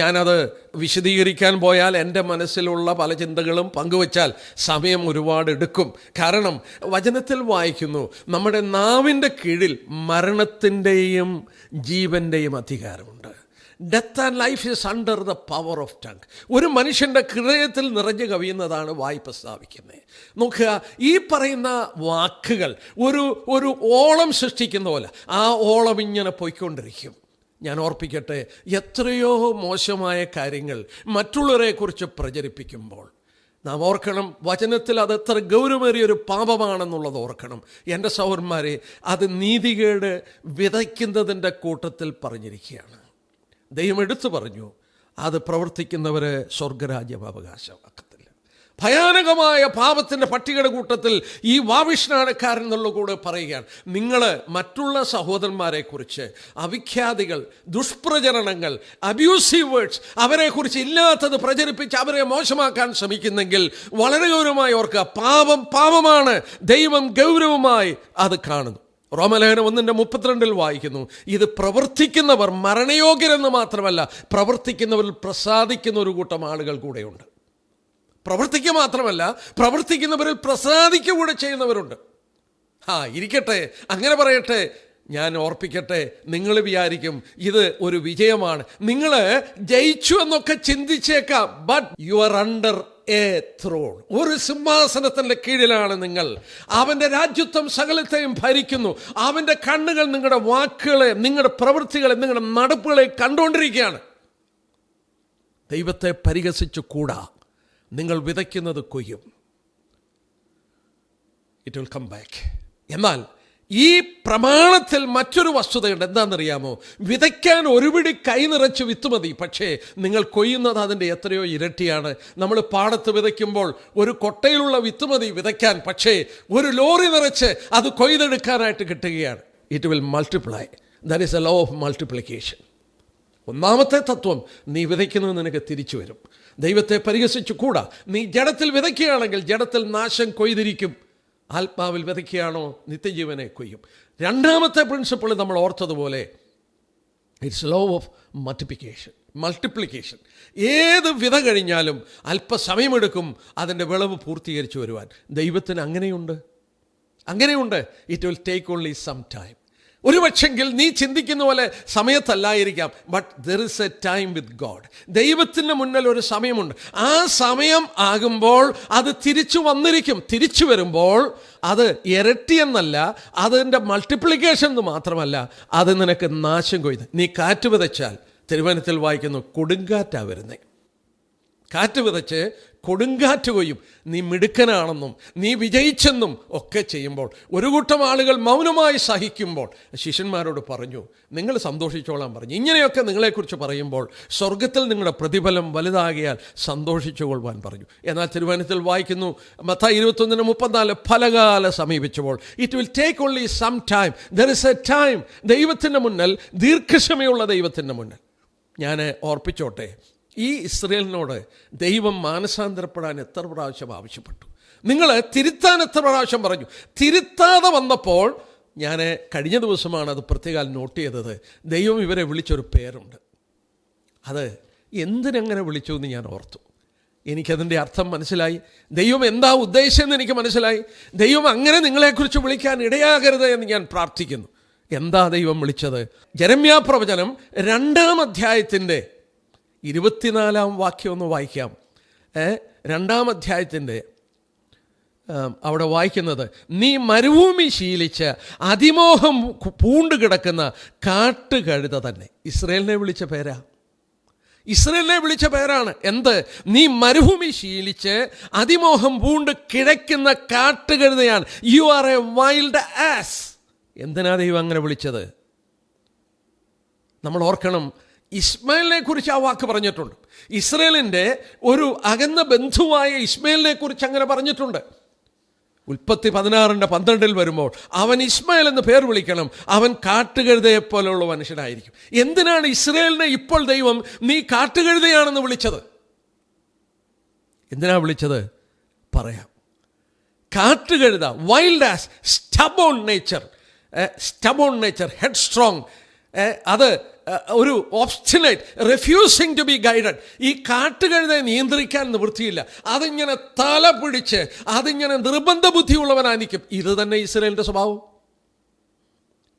ഞാനത് വിശദീകരിക്കാൻ പോയാൽ എൻ്റെ മനസ്സിലുള്ള പല ചിന്തകളും പങ്കുവച്ചാൽ സമയം ഒരുപാട് എടുക്കും. കാരണം വചനത്തിൽ വായിക്കുന്നു, നമ്മുടെ നാവിൻ്റെ കീഴിൽ മരണത്തിൻ്റെയും ജീവൻ്റെയും അധികാരമുണ്ട്. Death and life is under the power of tongue. ഒരു മനുഷ്യൻ്റെ ഹൃദയത്തിൽ നിറഞ്ഞു കവിയുന്നതാണ് വായ് പ്രസ്താവിക്കുന്നത്. നോക്കുക, ഈ പറയുന്ന വാക്കുകൾ ഒരു ഓളം സൃഷ്ടിക്കുന്ന പോലെ ആ ഓളം ഇങ്ങനെ പോയിക്കൊണ്ടിരിക്കും. ഞാൻ ഓർപ്പിക്കട്ടെ, എത്രയോ മോശമായ കാര്യങ്ങൾ മറ്റുള്ളവരെക്കുറിച്ച് പ്രചരിപ്പിക്കുമ്പോൾ നാം ഓർക്കണം, വചനത്തിൽ അത് എത്ര ഗൗരവമേറിയൊരു പാപമാണെന്നുള്ളത് ഓർക്കണം. എൻ്റെ സഹോദരന്മാരെ, അത് നീതികേട് വിതയ്ക്കുന്നതിൻ്റെ കൂട്ടത്തിൽ പറഞ്ഞിരിക്കുകയാണ്. ദൈവം എടുത്തു പറഞ്ഞു, അത് പ്രവർത്തിക്കുന്നവർ സ്വർഗരാജ്യം അവകാശമാക്കത്തില്ല. ഭയാനകമായ പാപത്തിൻ്റെ പട്ടികയുടെ കൂട്ടത്തിൽ ഈ വാവിഷ്ണാനക്കാരൻ എന്നുള്ള കൂടെ പറയുകയാണ്, നിങ്ങൾ മറ്റുള്ള സഹോദരന്മാരെക്കുറിച്ച് അവിഖ്യാതികൾ, ദുഷ്പ്രചരണങ്ങൾ, അബ്യൂസീവ് വേർഡ്സ് അവരെക്കുറിച്ച് ഇല്ലാത്തത് പ്രചരിപ്പിച്ച് അവരെ മോശമാക്കാൻ ശ്രമിക്കുന്നെങ്കിൽ വളരെ ഗൗരവമായി ഓർക്കുക, പാപം പാപമാണ്. ദൈവം ഗൗരവമായി അത് കാണുന്നു. റോമലേഖനം 1:32 വായിക്കുന്നു, ഇത് പ്രവർത്തിക്കുന്നവർ മരണയോഗ്യരെന്ന് മാത്രമല്ല, പ്രവർത്തിക്കുന്നവരിൽ പ്രസാദിക്കുന്ന ഒരു കൂട്ടം ആളുകൾ കൂടെയുണ്ട്. പ്രവർത്തിക്കുക മാത്രമല്ല, പ്രവർത്തിക്കുന്നവരിൽ പ്രസാദിക്കുക കൂടെ ചെയ്യുന്നവരുണ്ട്. ഇരിക്കട്ടെ, അങ്ങനെ പറയട്ടെ. ഞാൻ ഓർപ്പിക്കട്ടെ, നിങ്ങൾ വിചാരിക്കും ഇത് ഒരു വിജയമാണ്, നിങ്ങൾ ജയിച്ചു എന്നൊക്കെ ചിന്തിച്ചേക്കാം. But you are under a throne. ഒരു സിംഹാസനത്തിൻ്റെ കീഴിലാണ് നിങ്ങൾ. അവൻ്റെ രാജ്യത്വം സകലത്തെയും ഭരിക്കുന്നു. അവൻ്റെ കണ്ണുകൾ നിങ്ങളുടെ വാക്കുകളെ, നിങ്ങളുടെ പ്രവൃത്തികളെ, നിങ്ങളുടെ നടപ്പുകളെ കണ്ടുകൊണ്ടിരിക്കുകയാണ്. ദൈവത്തെ പരിഹസിച്ചു കൂടാ. നിങ്ങൾ വിതയ്ക്കുന്നത് കൊയ്യും. It will come back. എന്നാൽ ഈ പ്രമാണത്തിൽ മറ്റൊരു വസ്തുതയുണ്ട്. എന്താണെന്നറിയാമോ? വിതയ്ക്കാൻ ഒരുപിടി കൈ നിറച്ച് വിത്ത് മതി, പക്ഷേ നിങ്ങൾ കൊയ്യുന്നത് അതിൻ്റെ എത്രയോ ഇരട്ടിയാണ്. നമ്മൾ പാടത്ത് വിതയ്ക്കുമ്പോൾ ഒരു കൊട്ടയിലുള്ള വിത്ത് മതി വിതയ്ക്കാൻ, പക്ഷേ ഒരു ലോറി നിറച്ച് അത് കൊയ്തെടുക്കാനായിട്ട് കിട്ടുകയാണ്. It will multiply. That is a law of multiplication. ഒന്നാമത്തെ തത്വം, നീ വിതയ്ക്കുന്നത് നിനക്ക് തിരിച്ചു വരും. ദൈവത്തെ പരിഹസിച്ചു കൂടാ. നീ ജഡത്തിൽ വിതയ്ക്കുകയാണെങ്കിൽ ജഡത്തിൽ നാശം കൊയ്തിരിക്കും. ആത്മാവിൽ വിതയ്ക്കുകയാണോ നിത്യജീവനെ കൊയ്യും. രണ്ടാമത്തെ പ്രിൻസിപ്പിൾ നമ്മൾ ഓർത്തതുപോലെ, ഇറ്റ്സ് ലോ ഓഫ് മൾട്ടിപ്ലിക്കേഷൻ. ഏത് വിത കഴിഞ്ഞാലും അല്പസമയമെടുക്കും അതിൻ്റെ വിളവ് പൂർത്തീകരിച്ചു വരുവാൻ. ദൈവത്തിന് അങ്ങനെയുണ്ട്. It will take only some time. ഒരു പക്ഷെങ്കിൽ നീ ചിന്തിക്കുന്ന പോലെ സമയത്തല്ലായിരിക്കാം, but there is a time with God. ദൈവത്തിൻ്റെ മുന്നിൽ ഒരു സമയമുണ്ട്. ആ സമയം ആകുമ്പോൾ അത് തിരിച്ചു വന്നിരിക്കും. തിരിച്ചു വരുമ്പോൾ അത് ഇരട്ടിയെന്നല്ല, അതിൻ്റെ മൾട്ടിപ്ലിക്കേഷൻ എന്ന് മാത്രമല്ല, അത് നിനക്ക് നാശം കൊയ്ത്. നീ കാറ്റ് വിതച്ചാൽ, തിരുവചനത്തിൽ വായിക്കുന്നു, കൊടുങ്കാറ്റാ വരുന്നേ. കാറ്റ് വിതച്ച് കൊടുങ്കാറ്റ് കൊയ്യും. നീ മിടുക്കനാണെന്നും നീ വിജയിച്ചെന്നും ഒക്കെ ചെയ്യുമ്പോൾ, ഒരു കൂട്ടം ആളുകൾ മൗനമായി സഹിക്കുമ്പോൾ ശിഷ്യന്മാരോട് പറഞ്ഞു, നിങ്ങൾ സന്തോഷിച്ചോളാൻ പറഞ്ഞു. ഇങ്ങനെയൊക്കെ നിങ്ങളെക്കുറിച്ച് പറയുമ്പോൾ സ്വർഗത്തിൽ നിങ്ങളുടെ പ്രതിഫലം വലുതാകിയാൽ സന്തോഷിച്ചുകൊള്ളുവാൻ പറഞ്ഞു. എന്നാൽ തിരുവചനത്തിൽ വായിക്കുന്നു, മത്തായി 21:34, ഫലകാലം സമീപിച്ചപ്പോൾ, it will take only some time. There is a time. ദൈവത്തിൻ്റെ മുന്നിൽ, ദീർഘക്ഷമയുള്ള ദൈവത്തിൻ്റെ മുന്നിൽ. ഞാൻ ഓർപ്പിച്ചോട്ടെ, ഈ ഇസ്രയേലിനോട് ദൈവം മാനസാന്തരപ്പെടാൻ എത്ര പ്രാവശ്യം ആവശ്യപ്പെട്ടു? നിങ്ങൾ തിരുത്താൻ എത്ര പ്രാവശ്യം പറഞ്ഞു? തിരുത്താതെ വന്നപ്പോൾ, ഞാൻ കഴിഞ്ഞ ദിവസമാണ് അത് പ്രത്യേകം നോട്ട് ചെയ്തത്, ദൈവം ഇവരെ വിളിച്ചൊരു പേരുണ്ട്. അത് എന്തിനങ്ങനെ വിളിച്ചു എന്ന് ഞാൻ ഓർത്തു. എനിക്കതിൻ്റെ അർത്ഥം മനസ്സിലായി. ദൈവം എന്താ ഉദ്ദേശിച്ചെന്ന് എനിക്ക് മനസ്സിലായി. ദൈവം അങ്ങനെ നിങ്ങളെക്കുറിച്ച് വിളിക്കാൻ ഇടയാകരുത് എന്ന് ഞാൻ പ്രാർത്ഥിക്കുന്നു. എന്താ ദൈവം വിളിച്ചത്? യെരമ്യാ പ്രവചനം 2-ാം അധ്യായത്തിൻ്റെ 24-ാം വാക്യം ഒന്ന് വായിക്കാം. 2-ാം അധ്യായത്തിൻ്റെ അവിടെ വായിക്കുന്നത്, നീ മരുഭൂമി ശീലിച്ച് അതിമോഹം പൂണ്ട് കിടക്കുന്ന കാട്ടുകഴുത തന്നെ. ഇസ്രയേലിനെ വിളിച്ച പേരാണ്. എന്ത്? നീ മരുഭൂമി ശീലിച്ച് അതിമോഹം പൂണ്ട് കിടക്കുന്ന കാട്ടുകഴുതയാണ്. You are a wild ass. എന്തിനാ ദൈവം അങ്ങനെ വിളിച്ചത്? നമ്മൾ ഓർക്കണം, ഇസ്മായിലിനെ കുറിച്ച് ആ വാക്ക് പറഞ്ഞിട്ടുണ്ട്. ഇസ്രയേലിൻ്റെ ഒരു അകന്ന ബന്ധുവായ ഇസ്മായിലിനെ കുറിച്ച് അങ്ങനെ പറഞ്ഞിട്ടുണ്ട്. ഉൽപ്പത്തി 16:12 വരുമ്പോൾ, അവൻ ഇസ്മായിൽ എന്ന് പേർ വിളിക്കണം, അവൻ കാട്ടുകഴുതയെ പോലെയുള്ള മനുഷ്യനായിരിക്കും. എന്തിനാണ് ഇസ്രയേലിനെ ഇപ്പോൾ ദൈവം നീ കാട്ടുകഴുതയാണെന്ന് വിളിച്ചത്? എന്തിനാ വിളിച്ചത്? പറയാം. കാട്ടുകഴുത, wild ass, stubborn nature, headstrong, അത് ഒരു obstinate, refusing to be guided. ഈ കാട്ടുകഴുതയെ നിയന്ത്രിക്കാൻ നിവൃത്തിയില്ല. അതിങ്ങനെ തല പിടിച്ച് അതിങ്ങനെ നിർബന്ധ ബുദ്ധിയുള്ളവനായിരിക്കും. ഇത് തന്നെ ഇസ്രയേലിൻ്റെ സ്വഭാവം.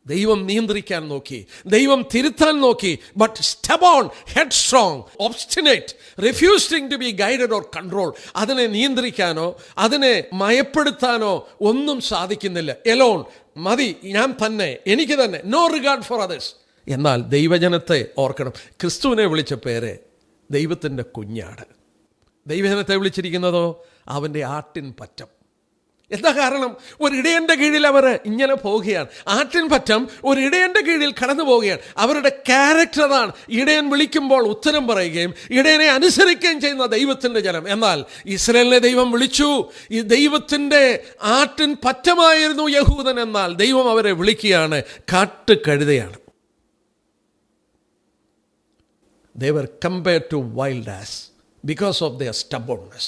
ദൈവം നിയന്ത്രിക്കാൻ നോക്കി, ദൈവം തിരുത്താൻ നോക്കി. But stubborn, headstrong, obstinate, refusing to be guided or controlled. അതിനെ നിയന്ത്രിക്കാനോ അതിനെ മയപ്പെടുത്താനോ ഒന്നും സാധിക്കുന്നില്ല. എലോൺ, മതി, ഞാൻ തന്നെ, എനിക്ക് തന്നെ, നോ റിഗാർഡ് ഫോർ അതേഴ്സ്. എന്നാൽ ദൈവജനത്തെ ഓർക്കണം. ക്രിസ്തുവിനെ വിളിച്ച പേര് ദൈവത്തിൻ്റെ കുഞ്ഞാട്. ദൈവജനത്തെ വിളിച്ചിരിക്കുന്നതോ അവൻ്റെ ആട്ടിൻ പറ്റം. എന്താ കാരണം? ഒരിടയൻ്റെ കീഴിൽ അവർ ഇങ്ങനെ പോവുകയാണ്. ആട്ടിൻ പറ്റം ഒരിടയൻ്റെ കീഴിൽ കടന്നു പോവുകയാണ്. അവരുടെ ക്യാരക്ടർ അതാണ്. ഇടയൻ വിളിക്കുമ്പോൾ ഉത്തരം പറയുകയും ഇടയനെ അനുസരിക്കുകയും ചെയ്യുന്ന ദൈവത്തിൻ്റെ ജനം. എന്നാൽ ഇസ്രായേലിനെ ദൈവം വിളിച്ചു. ഈ ദൈവത്തിൻ്റെ ആട്ടിൻ പറ്റമായിരുന്നു യഹൂദൻ. എന്നാൽ ദൈവം അവരെ വിളിക്കുകയാണ് കാട്ടുകഴുതയാണ്. They were compared to wild ass because of their stubbornness.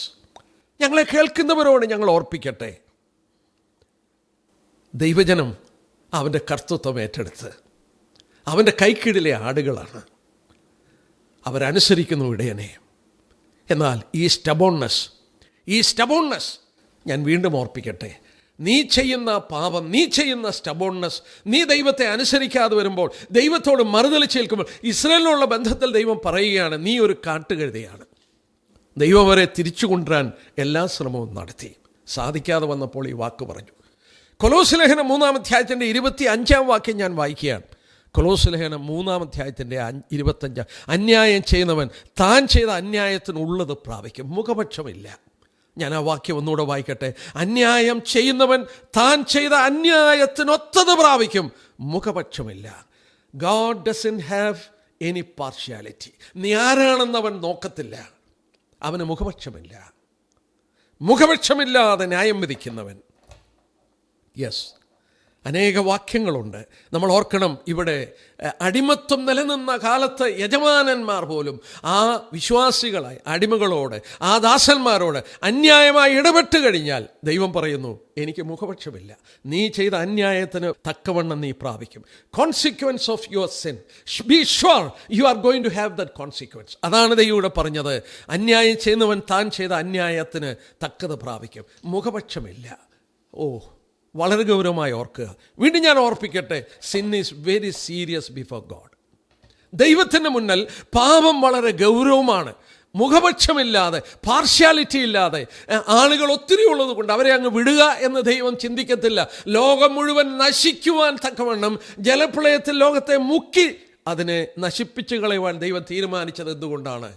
ഞങ്ങളെ കേൾക്കുന്നവരോട് ഞങ്ങൾ ഓർപ്പിക്കട്ടെ, ദൈവജനം അവൻ്റെ കർത്തൃത്വം ഏറ്റെടുത്ത് അവൻ്റെ കൈക്കീഴിലെ ആടുകളാണ്. അവരനുസരിക്കുന്നു ഇടയനെ. എന്നാൽ ഈ സ്റ്റബോൺനെസ് ഞാൻ വീണ്ടും ഓർപ്പിക്കട്ടെ, നീ ചെയ്യുന്ന പാപം, നീ ചെയ്യുന്ന സ്റ്റബോൺനെസ്, നീ ദൈവത്തെ അനുസരിക്കാതെ വരുമ്പോൾ, ദൈവത്തോട് മറുതലിച്ചേൽക്കുമ്പോൾ, ഇസ്രായേലിനുള്ള ബന്ധത്തിൽ ദൈവം പറയുകയാണ്, നീ ഒരു കാട്ടുകഴുതയാണ്. ദൈവം അവരെ തിരിച്ചു കൊണ്ടുവരാൻ എല്ലാ ശ്രമവും നടത്തി. സാധിക്കാതെ വന്നപ്പോൾ ഈ വാക്ക് പറഞ്ഞു. കൊലോസ്യ ലേഖനം 3-ാം അധ്യായത്തിൻ്റെ 25-ാം വാക്യം ഞാൻ വായിക്കുകയാണ്. കൊലോസ്യ ലേഖനം 3-ാം അധ്യായത്തിൻ്റെ 25. അന്യായം ചെയ്യുന്നവൻ താൻ ചെയ്ത അന്യായത്തിനുള്ളത് പ്രാപിക്കും, മുഖപക്ഷമില്ല. ഞാൻ ആ വാക്യം ഒന്നുകൂടെ വായിക്കട്ടെ. അന്യായം ചെയ്യുന്നവൻ താൻ ചെയ്ത അന്യായത്തിനൊത്തത് പ്രാപിക്കും, മുഖപക്ഷമില്ല. God doesn't have any partiality. നീ ആരാണെന്ന് അവൻ നോക്കത്തില്ല. അവന് മുഖപക്ഷമില്ല. മുഖപക്ഷമില്ലാതെ ന്യായം വിധിക്കുന്നവൻ. യെസ്, അനേക വാക്യങ്ങളുണ്ട്. നമ്മൾ ഓർക്കണം, ഇവിടെ അടിമത്വം നിലനിന്ന കാലത്ത് യജമാനന്മാർ പോലും ആ വിശ്വാസികളായി അടിമകളോട്, ആ ദാസന്മാരോട് അന്യായമായി ഇടപെട്ട് കഴിഞ്ഞാൽ ദൈവം പറയുന്നു, എനിക്ക് മുഖപക്ഷമില്ല. നീ ചെയ്ത അന്യായത്തിന് തക്കവണ്ണം നീ പ്രാപിക്കും. Consequence of your sin, be sure you are going to have that consequence. അതാണ് ദൈവം ഇവിടെ പറഞ്ഞത്. അന്യായം ചെയ്യുന്നവൻ താൻ ചെയ്ത അന്യായത്തിന് തക്കത് പ്രാപിക്കും, മുഖപക്ഷമില്ല. ഓ, വളരെ ഗൗരവമായി ഓർക്കുക. വീണ്ടും ഞാൻ ഓർപ്പിക്കട്ടെ, sin is very serious before God. ദൈവത്തിൻ്റെ മുന്നിൽ പാപം വളരെ ഗൗരവമാണ്. മുഖപക്ഷമില്ലാതെ, പാർഷ്യാലിറ്റി ഇല്ലാതെ ആളുകൾ ഒത്തിരി ഉള്ളത് കൊണ്ട് അവരെ അങ്ങ് വിടുക എന്ന് ദൈവം ചിന്തിക്കത്തില്ല. ലോകം മുഴുവൻ നശിക്കുവാൻ തക്കവണ്ണം ജലപ്രളയത്തിൽ ലോകത്തെ മുക്കി അതിനെ നശിപ്പിച്ചു കളയുവാൻ ദൈവം തീരുമാനിച്ചത് എന്തുകൊണ്ടാണ്?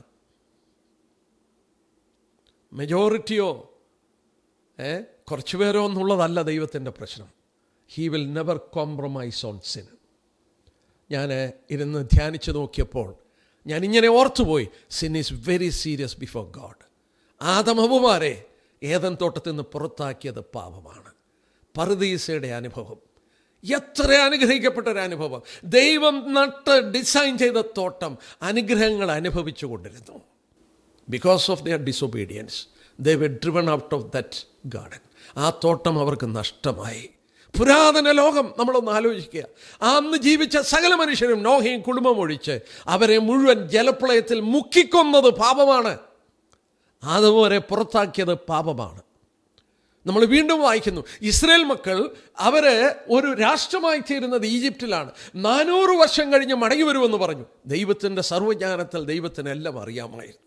മെജോറിറ്റിയോ കുറച്ചു പേരോ എന്നുള്ളതല്ല ദൈവത്തിൻ്റെ പ്രശ്നം. He will never compromise on sin. ഞാൻ ഇരുന്ന് ധ്യാനിച്ച് നോക്കിയപ്പോൾ ഞാൻ ഇങ്ങനെ ഓർത്തുപോയി, sin is very serious before God. ആദമഹവ്വമാരെ ഏദൻ തോട്ടത്തിൽ നിന്ന് പുറത്താക്കിയത് പാപമാണ്. പറുദീസയുടെ അനുഭവം എത്ര അനുഗ്രഹിക്കപ്പെട്ട ഒരു അനുഭവം. ദൈവം നട്ട് ഡിസൈൻ ചെയ്ത തോട്ടം അനുഗ്രഹങ്ങൾ അനുഭവിച്ചു കൊണ്ടിരുന്നു. Because of their disobedience they were driven out of that garden. ആ തോട്ടം അവർക്ക് നഷ്ടമായി. പുരാതന ലോകം നമ്മളൊന്ന് ആലോചിക്കുക. അന്ന് ജീവിച്ച സകല മനുഷ്യരും, നോഹയും കുടുംബം ഒഴിച്ച്, അവരെ മുഴുവൻ ജലപ്രളയത്തിൽ മുക്കിക്കൊന്നത് പാപമാണ്. അതുവരെ പുറത്താക്കിയത് പാപമാണ്. നമ്മൾ വീണ്ടും വായിക്കുന്നു, ഇസ്രായേൽ മക്കൾ അവർ ഒരു രാഷ്ട്രമായി തീരുന്നത് ഈജിപ്തിലാണ്. 400 വർഷം കഴിഞ്ഞ് മടങ്ങി വരുമെന്ന് പറഞ്ഞു. ദൈവത്തിൻ്റെ സർവ്വജ്ഞാനത്തിൽ ദൈവത്തിനെല്ലാം അറിയാമായിരുന്നു.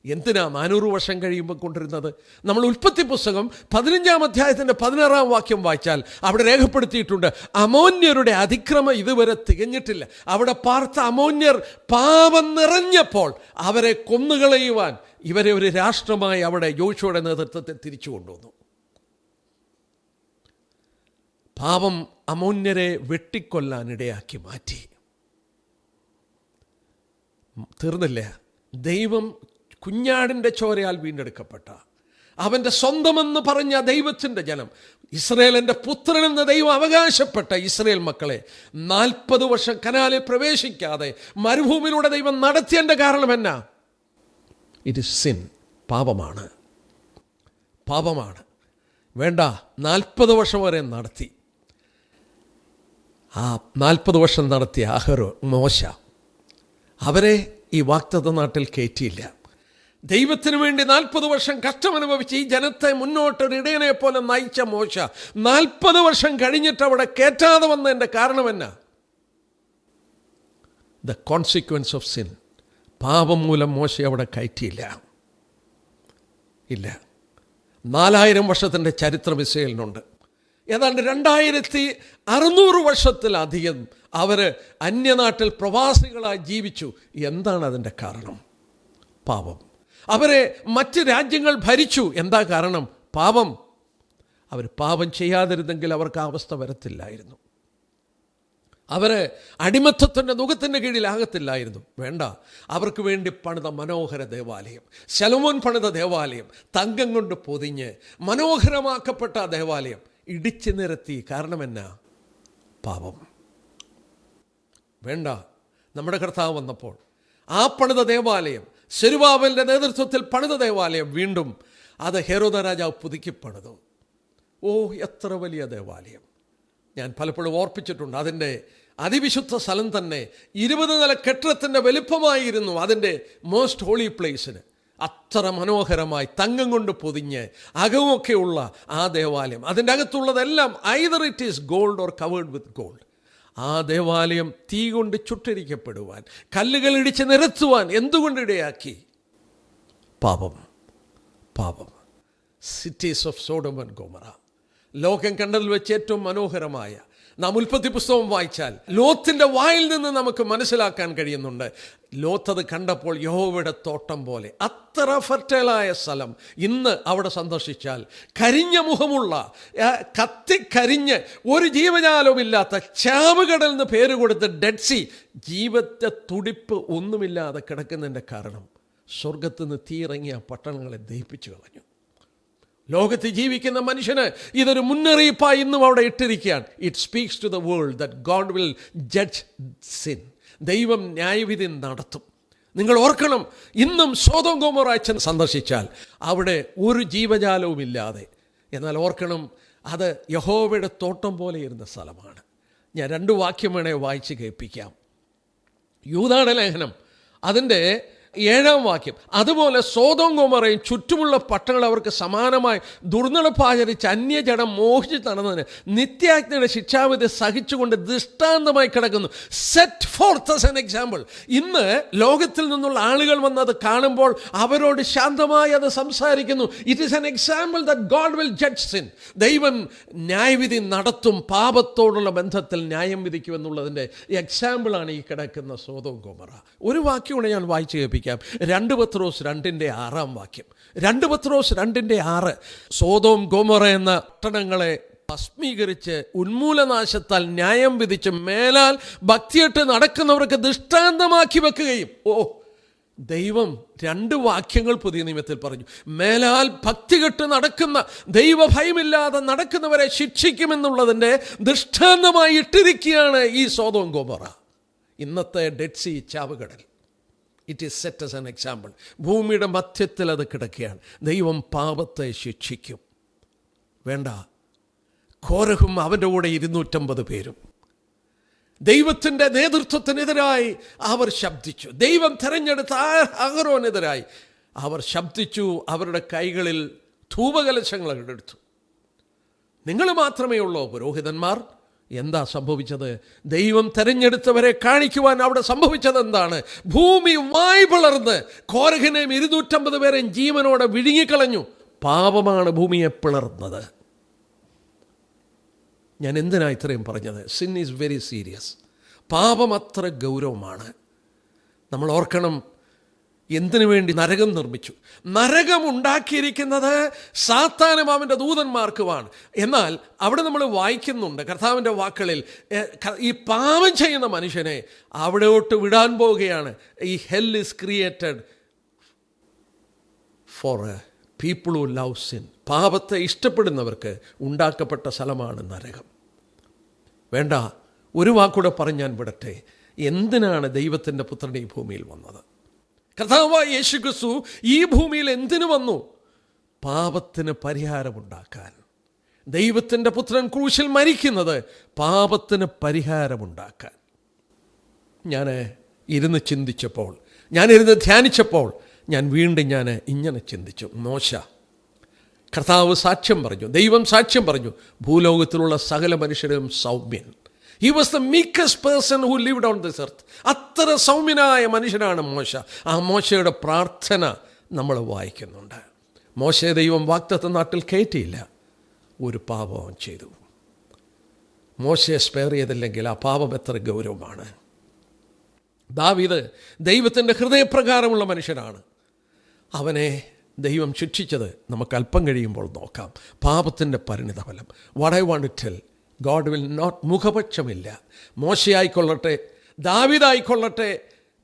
എന്തിനാ 400 വർഷം കഴിയുമ്പോൾ കൊണ്ടിരുന്നത്? നമ്മൾ ഉൽപ്പത്തി പുസ്തകം 15-ാം അധ്യായത്തിൻ്റെ 16-ാം വാക്യം വായിച്ചാൽ അവിടെ രേഖപ്പെടുത്തിയിട്ടുണ്ട്, അമോന്യരുടെ അതിക്രമം ഇതുവരെ തികഞ്ഞിട്ടില്ല. അവിടെ പാർത്ത അമോന്യർ പാപം നിറഞ്ഞപ്പോൾ അവരെ കൊന്നുകളയുവാൻ ഇവരെ ഒരു രാഷ്ട്രമായി അവിടെ യോശുവയുടെ നേതൃത്വത്തിൽ തിരിച്ചു കൊണ്ടുവന്നു. പാപം അമോന്യരെ വെട്ടിക്കൊല്ലാനിടയാക്കി മാറ്റി. തീർന്നില്ല. ദൈവം കുഞ്ഞാടിൻ്റെ ചോരയാൽ വീണ്ടെടുക്കപ്പെട്ട, അവൻ്റെ സ്വന്തമെന്ന് പറഞ്ഞ ദൈവത്തിൻ്റെ ജനം, ഇസ്രായേലിൻ്റെ പുത്രനെന്ന് ദൈവം അവകാശപ്പെട്ട ഇസ്രായേൽ മക്കളെ 40 വർഷം കനാലിൽ പ്രവേശിക്കാതെ മരുഭൂമിയിലൂടെ ദൈവം നടത്തിയതിൻ്റെ കാരണം എന്നാ? It is sin. പാപമാണ്. വേണ്ട, 40 വർഷം വരെ നടത്തി. ആ 40 വർഷം നടത്തിയ മോശ അവരെ ഈ വാഗ്ദത്ത നാട്ടിൽ കയറ്റിയില്ല. ദൈവത്തിന് വേണ്ടി 40 വർഷം കഷ്ടമനുഭവിച്ച് ഈ ജനത്തെ മുന്നോട്ടൊരു ഇടയനെ പോലെ നയിച്ച മോശ 40 വർഷം കഴിഞ്ഞിട്ട് അവിടെ കയറ്റാതെ വന്നതിൻ്റെ കാരണം എന്നാ? The consequence of sin. പാപം മൂലം മോശ അവിടെ കയറ്റിയില്ല. ഇല്ല. 4000 വർഷത്തിൻ്റെ ചരിത്രം ഇസ്രായേലിനുണ്ട്. ഏതാണ്ട് 2600 വർഷത്തിലധികം അവർ അന്യനാട്ടിൽ പ്രവാസികളായി ജീവിച്ചു. എന്താണ് അതിൻ്റെ കാരണം? പാപം. അവരെ മറ്റ് രാജ്യങ്ങൾ ഭരിച്ചു. എന്താ കാരണം? പാപം. അവർ പാപം ചെയ്യാതിരുന്നെങ്കിൽ അവർക്ക് ആ അവസ്ഥ വരത്തില്ലായിരുന്നു. അവർ അടിമത്തത്തിൻ്റെ നുഖത്തിൻ്റെ കീഴിലാകത്തില്ലായിരുന്നു. വേണ്ട, അവർക്ക് വേണ്ടി പണിത മനോഹര ദേവാലയം, ശലോമോൻ പണിത ദേവാലയം, തങ്കം കൊണ്ട് പൊതിഞ്ഞ് മനോഹരമാക്കപ്പെട്ട ദേവാലയം ഇടിച്ചു നിരത്തി. കാരണം എന്നാ? പാപം. വേണ്ട, നമ്മുടെ കർത്താവ് വന്നപ്പോൾ ആ പണിത ദേവാലയം, സെരുബാബേലിന്റെ നേതൃത്വത്തിൽ പണിത ദേവാലയം, വീണ്ടും അത് ഹെരോദ രാജാവ് പുതുക്കി പണിതു. ഓ, എത്ര വലിയ ദേവാലയം! ഞാൻ പലപ്പോഴും ഓർപ്പിച്ചിട്ടുണ്ട്. അതിൻ്റെ അതിവിശുദ്ധ സ്ഥലം തന്നെ 20 നില കെട്ടിടത്തിൻ്റെ വലുപ്പമായിരുന്നു. അതിൻ്റെ മോസ്റ്റ് ഹോളി പ്ലേസിന് അത്ര മനോഹരമായി തങ്കം കൊണ്ട് പൊതിഞ്ഞ് അകമൊക്കെയുള്ള ആ ദേവാലയം, അതിൻ്റെ അകത്തുള്ളതെല്ലാം either it is gold or covered with gold. ആ ദേവാലയം തീ കൊണ്ട് ചുട്ടരിക്കപ്പെടുവാൻ, കല്ലുകൾ ഇടിച്ച് നിരത്തുവാൻ എന്തുകൊണ്ട് ഇടയാക്കി? പാപം. പാപം. Cities of Sodom and Gomorrah, ലോകം കണ്ടതിൽ വെച്ച് ഏറ്റവും മനോഹരമായ, നാം ഉൽപ്പത്തി പുസ്തകം വായിച്ചാൽ ലോത്തിന്റെ വായിൽ നിന്ന് നമുക്ക് മനസ്സിലാക്കാൻ കഴിയുന്നുണ്ട്. ലോത്ത് അത് കണ്ടപ്പോൾ യഹോവയുടെ തോട്ടം പോലെ അത്ര ഫെർട്ടൈലായ സ്ഥലം. ഇന്ന് അവിടെ സന്ദർശിച്ചാൽ കരിഞ്ഞ മുഖമുള്ള, കത്തിക്കരിഞ്ഞ് ഒരു ജീവജാലവുമില്ലാത്ത ചാവുകടൽ എന്ന് പേര് കൊടുത്ത് ഡെഡ് സീ, ജീവത്തെ തുടിപ്പ് ഒന്നുമില്ലാതെ കിടക്കുന്നതിൻ്റെ കാരണം സ്വർഗത്തിൽ നിന്ന് തീയിറങ്ങിയ പട്ടണങ്ങളെ ദഹിപ്പിച്ചു കളഞ്ഞു. ലോകത്ത് ജീവിക്കുന്ന മനുഷ്യന് ഇതൊരു മുന്നറിയിപ്പായി ഇന്നും അവിടെ ഇട്ടിരിക്കുകയാണ്. It speaks to the world that God will judge sin. ദൈവം ന്യായവിധി നടത്തും. നിങ്ങൾ ഓർക്കണം, ഇന്നും സോദോം ഗൊമോറ സന്ദർശിച്ചാൽ അവിടെ ഒരു ജീവജാലവുമില്ലാതെ. എന്നാൽ ഓർക്കണം, അത് യഹോവയുടെ തോട്ടം പോലെ ഇരുന്ന സ്ഥലമാണ്. ഞാൻ 2 വാക്യം വേണേ വായിച്ച് കേൾപ്പിക്കാം. യൂദായുടെ ലേഖനം അതിൻ്റെ 7-ാം വാക്യം. അതുപോലെ സോദോം ഗൊമോറയും ചുറ്റുമുള്ള പട്ടണങ്ങൾ അവർക്ക് സമാനമായി ദുർനടപ്പാചരിച്ച് അന്യജടം മോഹിച്ച് നടന്നതിന് നിത്യാജ്ഞയുടെ ശിക്ഷാവിധി സഹിച്ചുകൊണ്ട് ദൃഷ്ടാന്തമായി കിടക്കുന്നു. Set fourth as an example. ഇന്ന് ലോകത്തിൽ നിന്നുള്ള ആളുകൾ വന്നത് കാണുമ്പോൾ അവരോട് ശാന്തമായി അത് സംസാരിക്കുന്നു. It is an example that God will judge sin. ദൈവം ന്യായവിധി നടത്തും, പാപത്തോടുള്ള ബന്ധത്തിൽ ന്യായം വിധിക്കുമെന്നുള്ളതിൻ്റെ എക്സാമ്പിളാണ് ഈ കിടക്കുന്ന സോദോം ഗൊമോറ. ഒരു വാക്യം കൂടെ ഞാൻ വായിച്ച് കേൾപ്പിക്കാം. 2 പത്രോസ് 2-ാം വാക്യം. 2 പത്രോസ് 2-6. സോദോം ഗൊമോറ എന്ന പട്ടണങ്ങളെ ഭസ്മീകരിച്ച് ഉന്മൂലനാശത്താൽ ന്യായം വിധിച്ച് മേലാൽ ഭക്തിയിട്ട് നടക്കുന്നവർക്ക് ദൃഷ്ടാന്തമാക്കി വെക്കുകയും. ഓ, ദൈവം 2 വാക്യങ്ങൾ പുതിയ നിയമത്തിൽ പറഞ്ഞു. മേലാൽ ഭക്തികെട്ട് നടക്കുന്ന, ദൈവഭയമില്ലാതെ നടക്കുന്നവരെ ശിക്ഷിക്കുമെന്നുള്ളതിൻ്റെ ദൃഷ്ടാന്തമായി ഇട്ടിരിക്കുകയാണ് ഈ സോദോം ഗൊമോറ. ഇന്നത്തെ ഡെഡ് സീ, ചാവുകടൽ. It is set as an example. ഭൂമിയുടെ മധ്യത്തിൽ അത് കിടക്കുകയാണ്. ദൈവം പാപത്തെ ശിക്ഷിക്കും. വേണ്ട, കോരഹും അവൻ്റെ കൂടെ 250 പേരും ദൈവത്തിൻ്റെ നേതൃത്വത്തിനെതിരായി അവർ ശബ്ദിച്ചു. ദൈവം തെരഞ്ഞെടുത്ത അഹരോനെതിരായി അവർ ശബ്ദിച്ചു. അവരുടെ കൈകളിൽ ധൂപകലശങ്ങൾ എടുത്തു. നിങ്ങൾ മാത്രമേ ഉള്ളൂ പുരോഹിതന്മാർ. എന്താ സംഭവിച്ചത്? ദൈവം തെരഞ്ഞെടുത്തവരെ കാണിക്കുവാൻ അവിടെ സംഭവിച്ചത് എന്താണ്? ഭൂമി വായ് പിളർന്ന് കോരഹിനെയും 250 പേരെയും ജീവനോടെ വിഴുങ്ങിക്കളഞ്ഞു. പാപമാണ് ഭൂമിയെ പിളർന്നത്. ഞാൻ എന്തിനാ ഇത്രയും പറഞ്ഞത്? Sin is very serious. പാപം അത്ര ഗൗരവമാണ്. നമ്മൾ ഓർക്കണം, എന്തിനു വേണ്ടി നരകം നിർമ്മിച്ചു? നരകം ഉണ്ടാക്കിയിരിക്കുന്നത് സാത്താനും അവൻ്റെ ദൂതന്മാർക്കുമാണ്. എന്നാൽ അവിടെ നമ്മൾ വായിക്കുന്നുണ്ട് കർത്താവിൻ്റെ വാക്കുകളിൽ, ഈ പാപം ചെയ്യുന്ന മനുഷ്യനെ അവിടോട്ട് വിടാൻ പോവുകയാണ്. ഈ hell is created for people who love sin. പാപത്തെ ഇഷ്ടപ്പെടുന്നവർക്ക് ഉണ്ടാക്കപ്പെട്ട സ്ഥലമാണ് നരകം. വേണ്ട, ഒരു വാക്കൂടെ പറഞ്ഞ് ഞാൻ വിടട്ടെ. എന്തിനാണ് ദൈവത്തിൻ്റെ പുത്രൻ ഈ ഭൂമിയിൽ വന്നത്? കർത്താവായ യേശു ക്രിസ്തു ഈ ഭൂമിയിൽ എന്തിനു വന്നു? പാപത്തിന് പരിഹാരമുണ്ടാക്കാൻ. ദൈവത്തിൻ്റെ പുത്രൻ ക്രൂശിൽ മരിക്കുന്നത് പാപത്തിന് പരിഹാരമുണ്ടാക്കാൻ. ഞാൻ ഇരുന്ന് ചിന്തിച്ചപ്പോൾ, ഞാനിരുന്ന് ധ്യാനിച്ചപ്പോൾ ഞാൻ ഇങ്ങനെ ചിന്തിച്ചു. മോശ, കർത്താവ് സാക്ഷ്യം പറഞ്ഞു, ദൈവം സാക്ഷ്യം പറഞ്ഞു, ഭൂലോകത്തിലുള്ള സകല മനുഷ്യരും സൗമ്യൻ. He was the meekest person who lived on this earth. അത്ര സൗമ്യനായ മനുഷ്യനാണ് മോശ. ആ മോശയുടെ പ്രാർത്ഥന നമ്മൾ വായിക്കുന്നുണ്ട്. മോശയെ ദൈവം വാഗ്ദത്ത നാട്ടിൽ കയറ്റിയില്ല, ഒരു പാപം ചെയ്തു. മോശയെ സ്പെയർ ചെയ്തില്ലെങ്കിൽ ആ പാപം എത്ര ഗൗരവമാണ്. ദാവീദ് ദൈവത്തിൻ്റെ ഹൃദയപ്രകാരമുള്ള മനുഷ്യനാണ്. അവനെ ദൈവം ശിക്ഷിച്ചത് നമുക്ക് അല്പം കഴിയുമ്പോൾ നോക്കാം. പാപത്തിൻ്റെ പരിണിതഫലം. What I want to tell, God will not, മുഖപക്ഷമില്ല. മോശയായിക്കൊള്ളട്ടെ, ദാവീദായിക്കൊള്ളട്ടെ,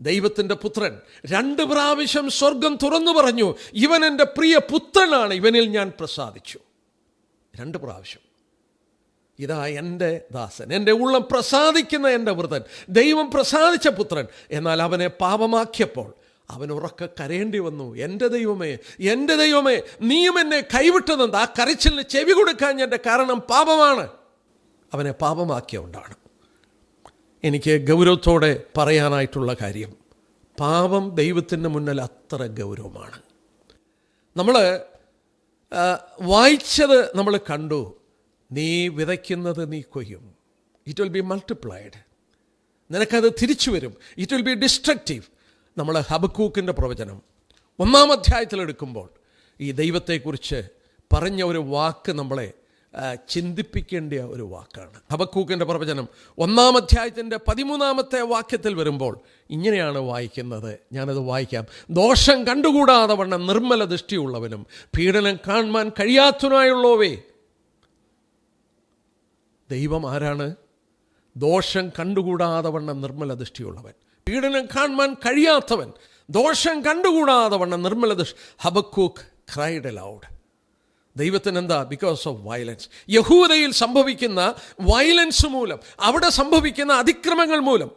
ദൈവത്തിൻ്റെ പുത്രൻ 2 പ്രാവശ്യം സ്വർഗം തുറന്നു പറഞ്ഞു, ഇവൻ എൻ്റെ പ്രിയ പുത്രനാണ്, ഇവനിൽ ഞാൻ പ്രസാദിച്ചു. 2 പ്രാവശ്യം. ഇതാ എൻ്റെ ദാസൻ, എൻ്റെ ഉള്ളം പ്രസാദിക്കുന്ന എൻ്റെ വൃതൻ, ദൈവം പ്രസാദിച്ച പുത്രൻ. എന്നാൽ അവനെ പാപമാക്കിയപ്പോൾ അവൻ ഉറക്കെ കരയേണ്ടി വന്നു. എൻ്റെ ദൈവമേ, എൻ്റെ ദൈവമേ, നീയും എന്നെ കൈവിട്ടതെന്ത്? ആ കരച്ചിലിന് ചെവി കൊടുക്കാൻ എൻ്റെ കാരണം പാപമാണ്. അവനെ പാപമാക്കിയുകൊണ്ടാണ്. എനിക്ക് ഗൗരവത്തോടെ പറയാനായിട്ടുള്ള കാര്യം, പാപം ദൈവത്തിൻ്റെ മുന്നിൽ അത്ര ഗൗരവമാണ്. നമ്മൾ വായിച്ചത് നമ്മൾ കണ്ടു, നീ വിതയ്ക്കുന്നത് നീ കൊയ്യും. It will be multiplied. നിനക്കത് തിരിച്ചു വരും. It will be destructive. നമ്മൾ ഹബക്കൂക്കിൻ്റെ പ്രവചനം 1-ാം അധ്യായത്തിലെടുക്കുമ്പോൾ ഈ ദൈവത്തെക്കുറിച്ച് പറഞ്ഞ ഒരു വാക്ക് നമ്മളെ ചിന്തിപ്പിക്കേണ്ട ഒരു വാക്കാണ്. ഹബക്കൂക്കിൻ്റെ പ്രവചനം 1-ാം അധ്യായത്തിൻ്റെ 13-ാമത്തെ വാക്യത്തിൽ വരുമ്പോൾ ഇങ്ങനെയാണ് വായിക്കുന്നത്. ഞാനത് വായിക്കാം. ദോഷം കണ്ടുകൂടാതെ വണ്ണം നിർമ്മല ദൃഷ്ടിയുള്ളവനും പീഡനം കാണുവാൻ കഴിയാത്തവനായുള്ളവേ. ദൈവം ആരാണ്? ദോഷം കണ്ടുകൂടാതെ വണ്ണം നിർമ്മല ദൃഷ്ടിയുള്ളവൻ, പീഡനം കാണുവാൻ കഴിയാത്തവൻ, ദോഷം കണ്ടുകൂടാതെ വണ്ണം നിർമ്മല ദൃഷ്ടി. Habakkuk cried aloud. ദൈവത്തിന് എന്താ? Because of violence. യഹൂദയിൽ സംഭവിക്കുന്ന വയലൻസ് മൂലം, അവിടെ സംഭവിക്കുന്ന അതിക്രമങ്ങൾ മൂലം.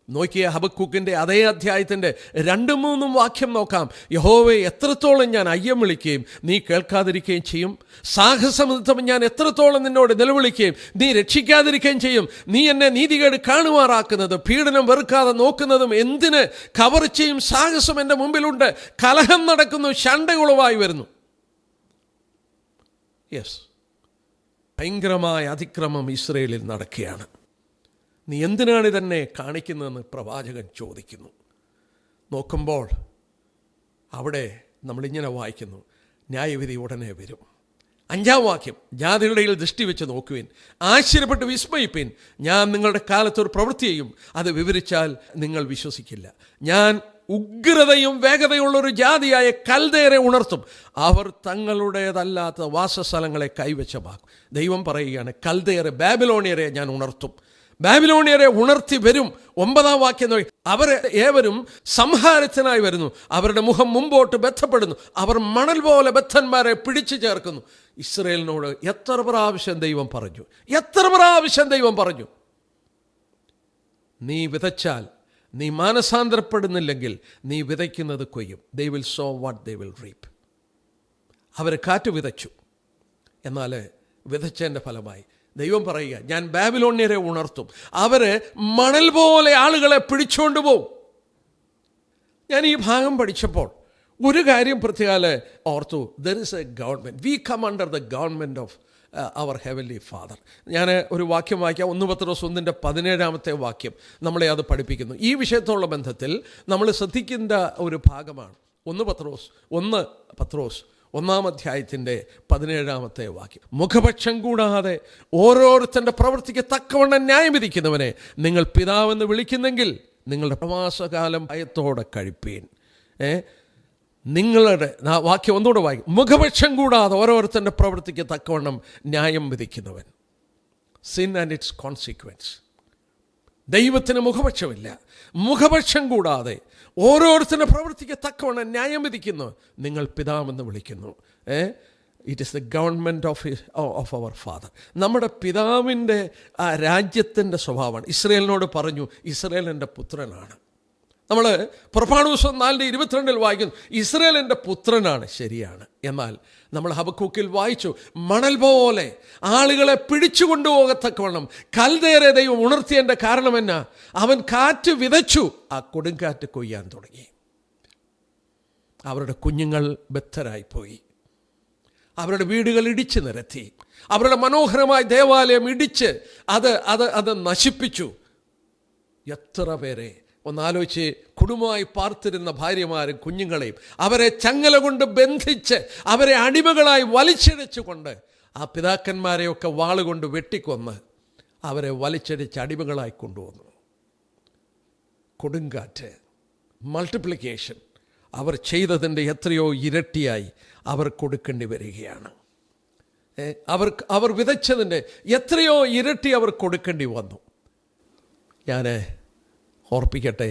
നോക്കിയ ഹബക്കൂക്കിൻ്റെ അതേ അധ്യായത്തിൻ്റെ 2-3 വാക്യം നോക്കാം. യഹോവേ, എത്രത്തോളം ഞാൻ അയ്യം വിളിക്കുകയും നീ കേൾക്കാതിരിക്കുകയും ചെയ്യും. സാഹസനിമിത്തം ഞാൻ എത്രത്തോളം നിന്നോട് നിലവിളിക്കുകയും നീ രക്ഷിക്കാതിരിക്കുകയും ചെയ്യും. നീ എന്നെ നീതികേട് കാണുമാറാക്കുന്നത്, പീഡനം വെറുക്കാതെ നോക്കുന്നതും എന്തിന്? കവർച്ചയും സാഹസം എൻ്റെ മുമ്പിലുണ്ട്, കലഹം നടക്കുന്നു, ശണ്ടകുളവായി വരുന്നു. യെസ്, ഭയങ്കരമായ അതിക്രമം ഇസ്രയേലിൽ നടക്കുകയാണ്. നീ എന്തിനാണ് ഇതെന്നെ കാണിക്കുന്നതെന്ന് പ്രവാചകൻ ചോദിക്കുന്നു. നോക്കുമ്പോൾ അവിടെ നമ്മളിങ്ങനെ വായിക്കുന്നു, ന്യായവിധി ഉടനെ വരും. 5-ാം വാക്യം, ജാതികളുടെ ഇടയിൽ ദൃഷ്ടി വെച്ച് നോക്കുവിൻ, ആശ്ചര്യപ്പെട്ട് വിസ്മയിപ്പിൻ. ഞാൻ നിങ്ങളുടെ കാലത്തൊരു പ്രവൃത്തി ചെയ്യും, അത് വിവരിച്ചാൽ നിങ്ങൾ വിശ്വസിക്കില്ല. ഞാൻ ഉഗ്രതയും വേഗതയുള്ളൊരു ജാതിയായ കൽദേരെ ഉണർത്തും. അവർ തങ്ങളുടേതല്ലാത്ത വാസസ്ഥലങ്ങളെ കൈവശമാക്കും. ദൈവം പറയുകയാണ്, കൽദേരെ, ബാബിലോണിയരെ ഞാൻ ഉണർത്തും. ബാബിലോണിയരെ ഉണർത്തി വരും. 9-ാം വാക്യം നോക്കി, അവർ ഏവരും സംഹാരത്തിനായി വരുന്നു. അവരുടെ മുഖം മുമ്പോട്ട് ബന്ധപ്പെടുന്നു. അവർ മണൽ പോലെ ബദ്ധന്മാരെ പിടിച്ചു ചേർക്കുന്നു. ഇസ്രയേലിനോട് എത്ര പ്രാവശ്യം ദൈവം പറഞ്ഞു, എത്ര പ്രാവശ്യം ദൈവം പറഞ്ഞു, നീ വിതച്ചാൽ, നീ മാനസാന്തരപ്പെടുന്നില്ലെങ്കിൽ നീ വിതയ്ക്കുന്നത് കൊയ്യും. They will sow what they will reap. അവർ കാറ്റ് വിതച്ചു, എന്നാൽ വിതച്ചതിൻ്റെ ഫലമായി ദൈവം പറയുക, ഞാൻ ബാബിലോണ്യരെ ഉണർത്തും. അവർ മണൽ പോലെ ആളുകളെ പിടിച്ചുകൊണ്ട് പോവും. ഞാൻ ഈ ഭാഗം പഠിച്ചപ്പോൾ ഒരു കാര്യം പ്രത്യേകം ഓർത്തു. There is a government. We come under the government of our heavenly father. ഞാൻ ഒരു വാക്യം വായിക്കാം. 1 പത്രോസ് 1-ാമത്തെ വാക്യം നമ്മളെ അത് പഠിപ്പിക്കുന്നു. ഈ വിഷയത്തോടുള്ള ബന്ധത്തിൽ നമ്മൾ ശ്രദ്ധിക്കേണ്ട ഒരു ഭാഗമാണ് 1 പത്രോസ് 1-ാം അധ്യായത്തിൻ്റെ 17-ാമത്തെ വാക്യം. മുഖപക്ഷം കൂടാതെ ഓരോരുത്തൻ്റെ പ്രവൃത്തിക്ക് തക്കവണ്ണം ന്യായം വിധിക്കുന്നവനെ നിങ്ങൾ പിതാവെന്ന് വിളിക്കുന്നെങ്കിൽ നിങ്ങളുടെ പ്രവാസകാലം ഭയത്തോടെ കഴിപ്പീൻ. നിങ്ങളുടെ വാക്യം ഒന്നുകൂടെ വായിക്കും. മുഖപക്ഷം കൂടാതെ ഓരോരുത്തൻ്റെ പ്രവൃത്തിക്ക് തക്കവണ്ണം ന്യായം വിധിക്കുന്നവൻ. Sin and its consequence. ദൈവത്തിന് മുഖപക്ഷമില്ല. മുഖപക്ഷം കൂടാതെ ഓരോരുത്തരുടെ പ്രവൃത്തിക്ക് തക്കവണ്ണം ന്യായം വിധിക്കുന്നു. നിങ്ങൾ പിതാവെന്ന് വിളിക്കുന്നു. It is the government of our father. നമ്മുടെ പിതാവിൻ്റെ ആ രാജ്യത്തിൻ്റെ സ്വഭാവമാണ്. ഇസ്രയേലിനോട് പറഞ്ഞു, ഇസ്രയേൽ എൻ്റെ പുത്രനാണ്. നമ്മൾ പുറപ്പാട് ദിവസം 4:22 വായിക്കുന്നു, ഇസ്രയേൽ എൻ്റെ പുത്രനാണ്. ശരിയാണ്. എന്നാൽ നമ്മൾ ഹബക്കൂക്കിൽ വായിച്ചു, മണൽ പോലെ ആളുകളെ പിടിച്ചു കൊണ്ടുപോകത്തക്കവണ്ണം കൽദേരെ ദൈവം ഉണർത്തിയതിൻ്റെ കാരണം എന്നാ? അവൻ കാറ്റ് വിതച്ചു, ആ കൊടുങ്കാറ്റ് കൊയ്യാൻ തുടങ്ങി. അവരുടെ കുഞ്ഞുങ്ങൾ ബദ്ധരായിപ്പോയി. അവരുടെ വീടുകൾ ഇടിച്ചു നിരത്തി. അവരുടെ മനോഹരമായ ദേവാലയം ഇടിച്ച് അത് നശിപ്പിച്ചു. എത്ര പേരെ ഒന്നാലോചിച്ച്, കുടുംബമായി പാർത്തിരുന്ന ഭാര്യമാരും കുഞ്ഞുങ്ങളെയും അവരെ ചങ്ങല കൊണ്ട് ബന്ധിച്ച് അവരെ അടിമകളായി വലിച്ചിഴച്ചുകൊണ്ട് ആ പിതാക്കന്മാരെയൊക്കെ വാളുകൊണ്ട് വെട്ടിക്കൊന്ന് അവരെ വലിച്ചടിച്ച് അടിമകളായി കൊണ്ടുവന്നു. കൊടുങ്കാറ്റ്, മൾട്ടിപ്ലിക്കേഷൻ, അവർ ചെയ്തതിൻ്റെ എത്രയോ ഇരട്ടിയായി അവർ കൊടുക്കേണ്ടി വരികയാണ്. അവർ വിതച്ചതിൻ്റെ എത്രയോ ഇരട്ടി അവർ കൊടുക്കേണ്ടി വന്നു. ഞാൻ ഓർപ്പിക്കട്ടെ,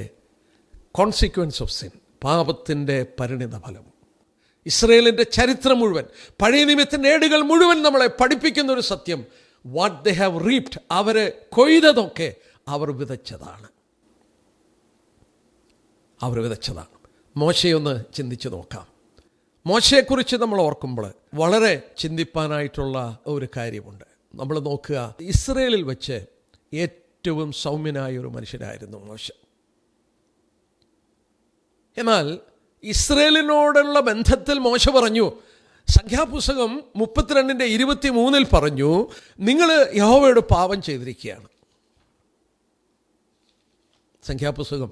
കോൺസിക്വൻസ് ഓഫ് സിൻ, പാപത്തിൻ്റെ പരിണിത ഫലം. ഇസ്രയേലിൻ്റെ ചരിത്രം മുഴുവൻ, പഴയ നിയമത്തിൻ്റെ ഏടുകൾ മുഴുവൻ നമ്മളെ പഠിപ്പിക്കുന്ന ഒരു സത്യം, വാട്ട് ദേ ഹാവ് റീപ്ഡ്, അവർ കൊയ്തതൊക്കെ അവർ വിതച്ചതാണ്. മോശയൊന്ന് ചിന്തിച്ച് നോക്കാം. മോശയെക്കുറിച്ച് നമ്മൾ ഓർക്കുമ്പോൾ വളരെ ചിന്തിപ്പാനായിട്ടുള്ള ഒരു കാര്യമുണ്ട്. നമ്മൾ നോക്കുക, ഇസ്രയേലിൽ വെച്ച് ഏറ്റവും സൗമ്യനായ ഒരു മനുഷ്യനായിരുന്നു മോശ. എന്നാൽ ഇസ്രയേലിനോടുള്ള ബന്ധത്തിൽ മോശ പറഞ്ഞു, സംഖ്യാപുസ്തകം 32:23 പറഞ്ഞു, നിങ്ങൾ യഹോവയോട് പാപം ചെയ്തിരിക്കുകയാണ്. സംഖ്യാപുസ്തകം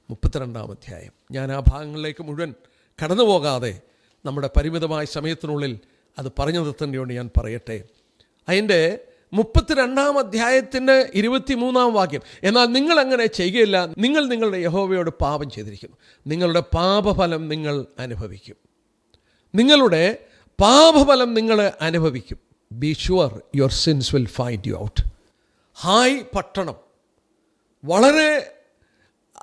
32-ാം അധ്യായം. ഞാൻ ആ ഭാഗങ്ങളിലേക്ക് മുഴുവൻ കടന്നു പോകാതെ നമ്മുടെ പരിമിതമായ സമയത്തിനുള്ളിൽ അത് പറഞ്ഞു നിർത്തേണ്ടതുകൊണ്ട് ഞാൻ പറയട്ടെ. അതിൻ്റെ 32-ാം അധ്യായത്തിൻ്റെ 23-ാം വാക്യം, എന്നാൽ നിങ്ങൾ അങ്ങനെ ചെയ്യുകയില്ല, നിങ്ങൾ നിങ്ങളുടെ യഹോവയോട് പാപം ചെയ്തിരിക്കുന്നു, നിങ്ങളുടെ പാപഫലം നിങ്ങൾ അനുഭവിക്കും. നിങ്ങളുടെ പാപഫലം നിങ്ങൾ അനുഭവിക്കും. B sure your since will find you out. Hi പട്ടണം, വളരെ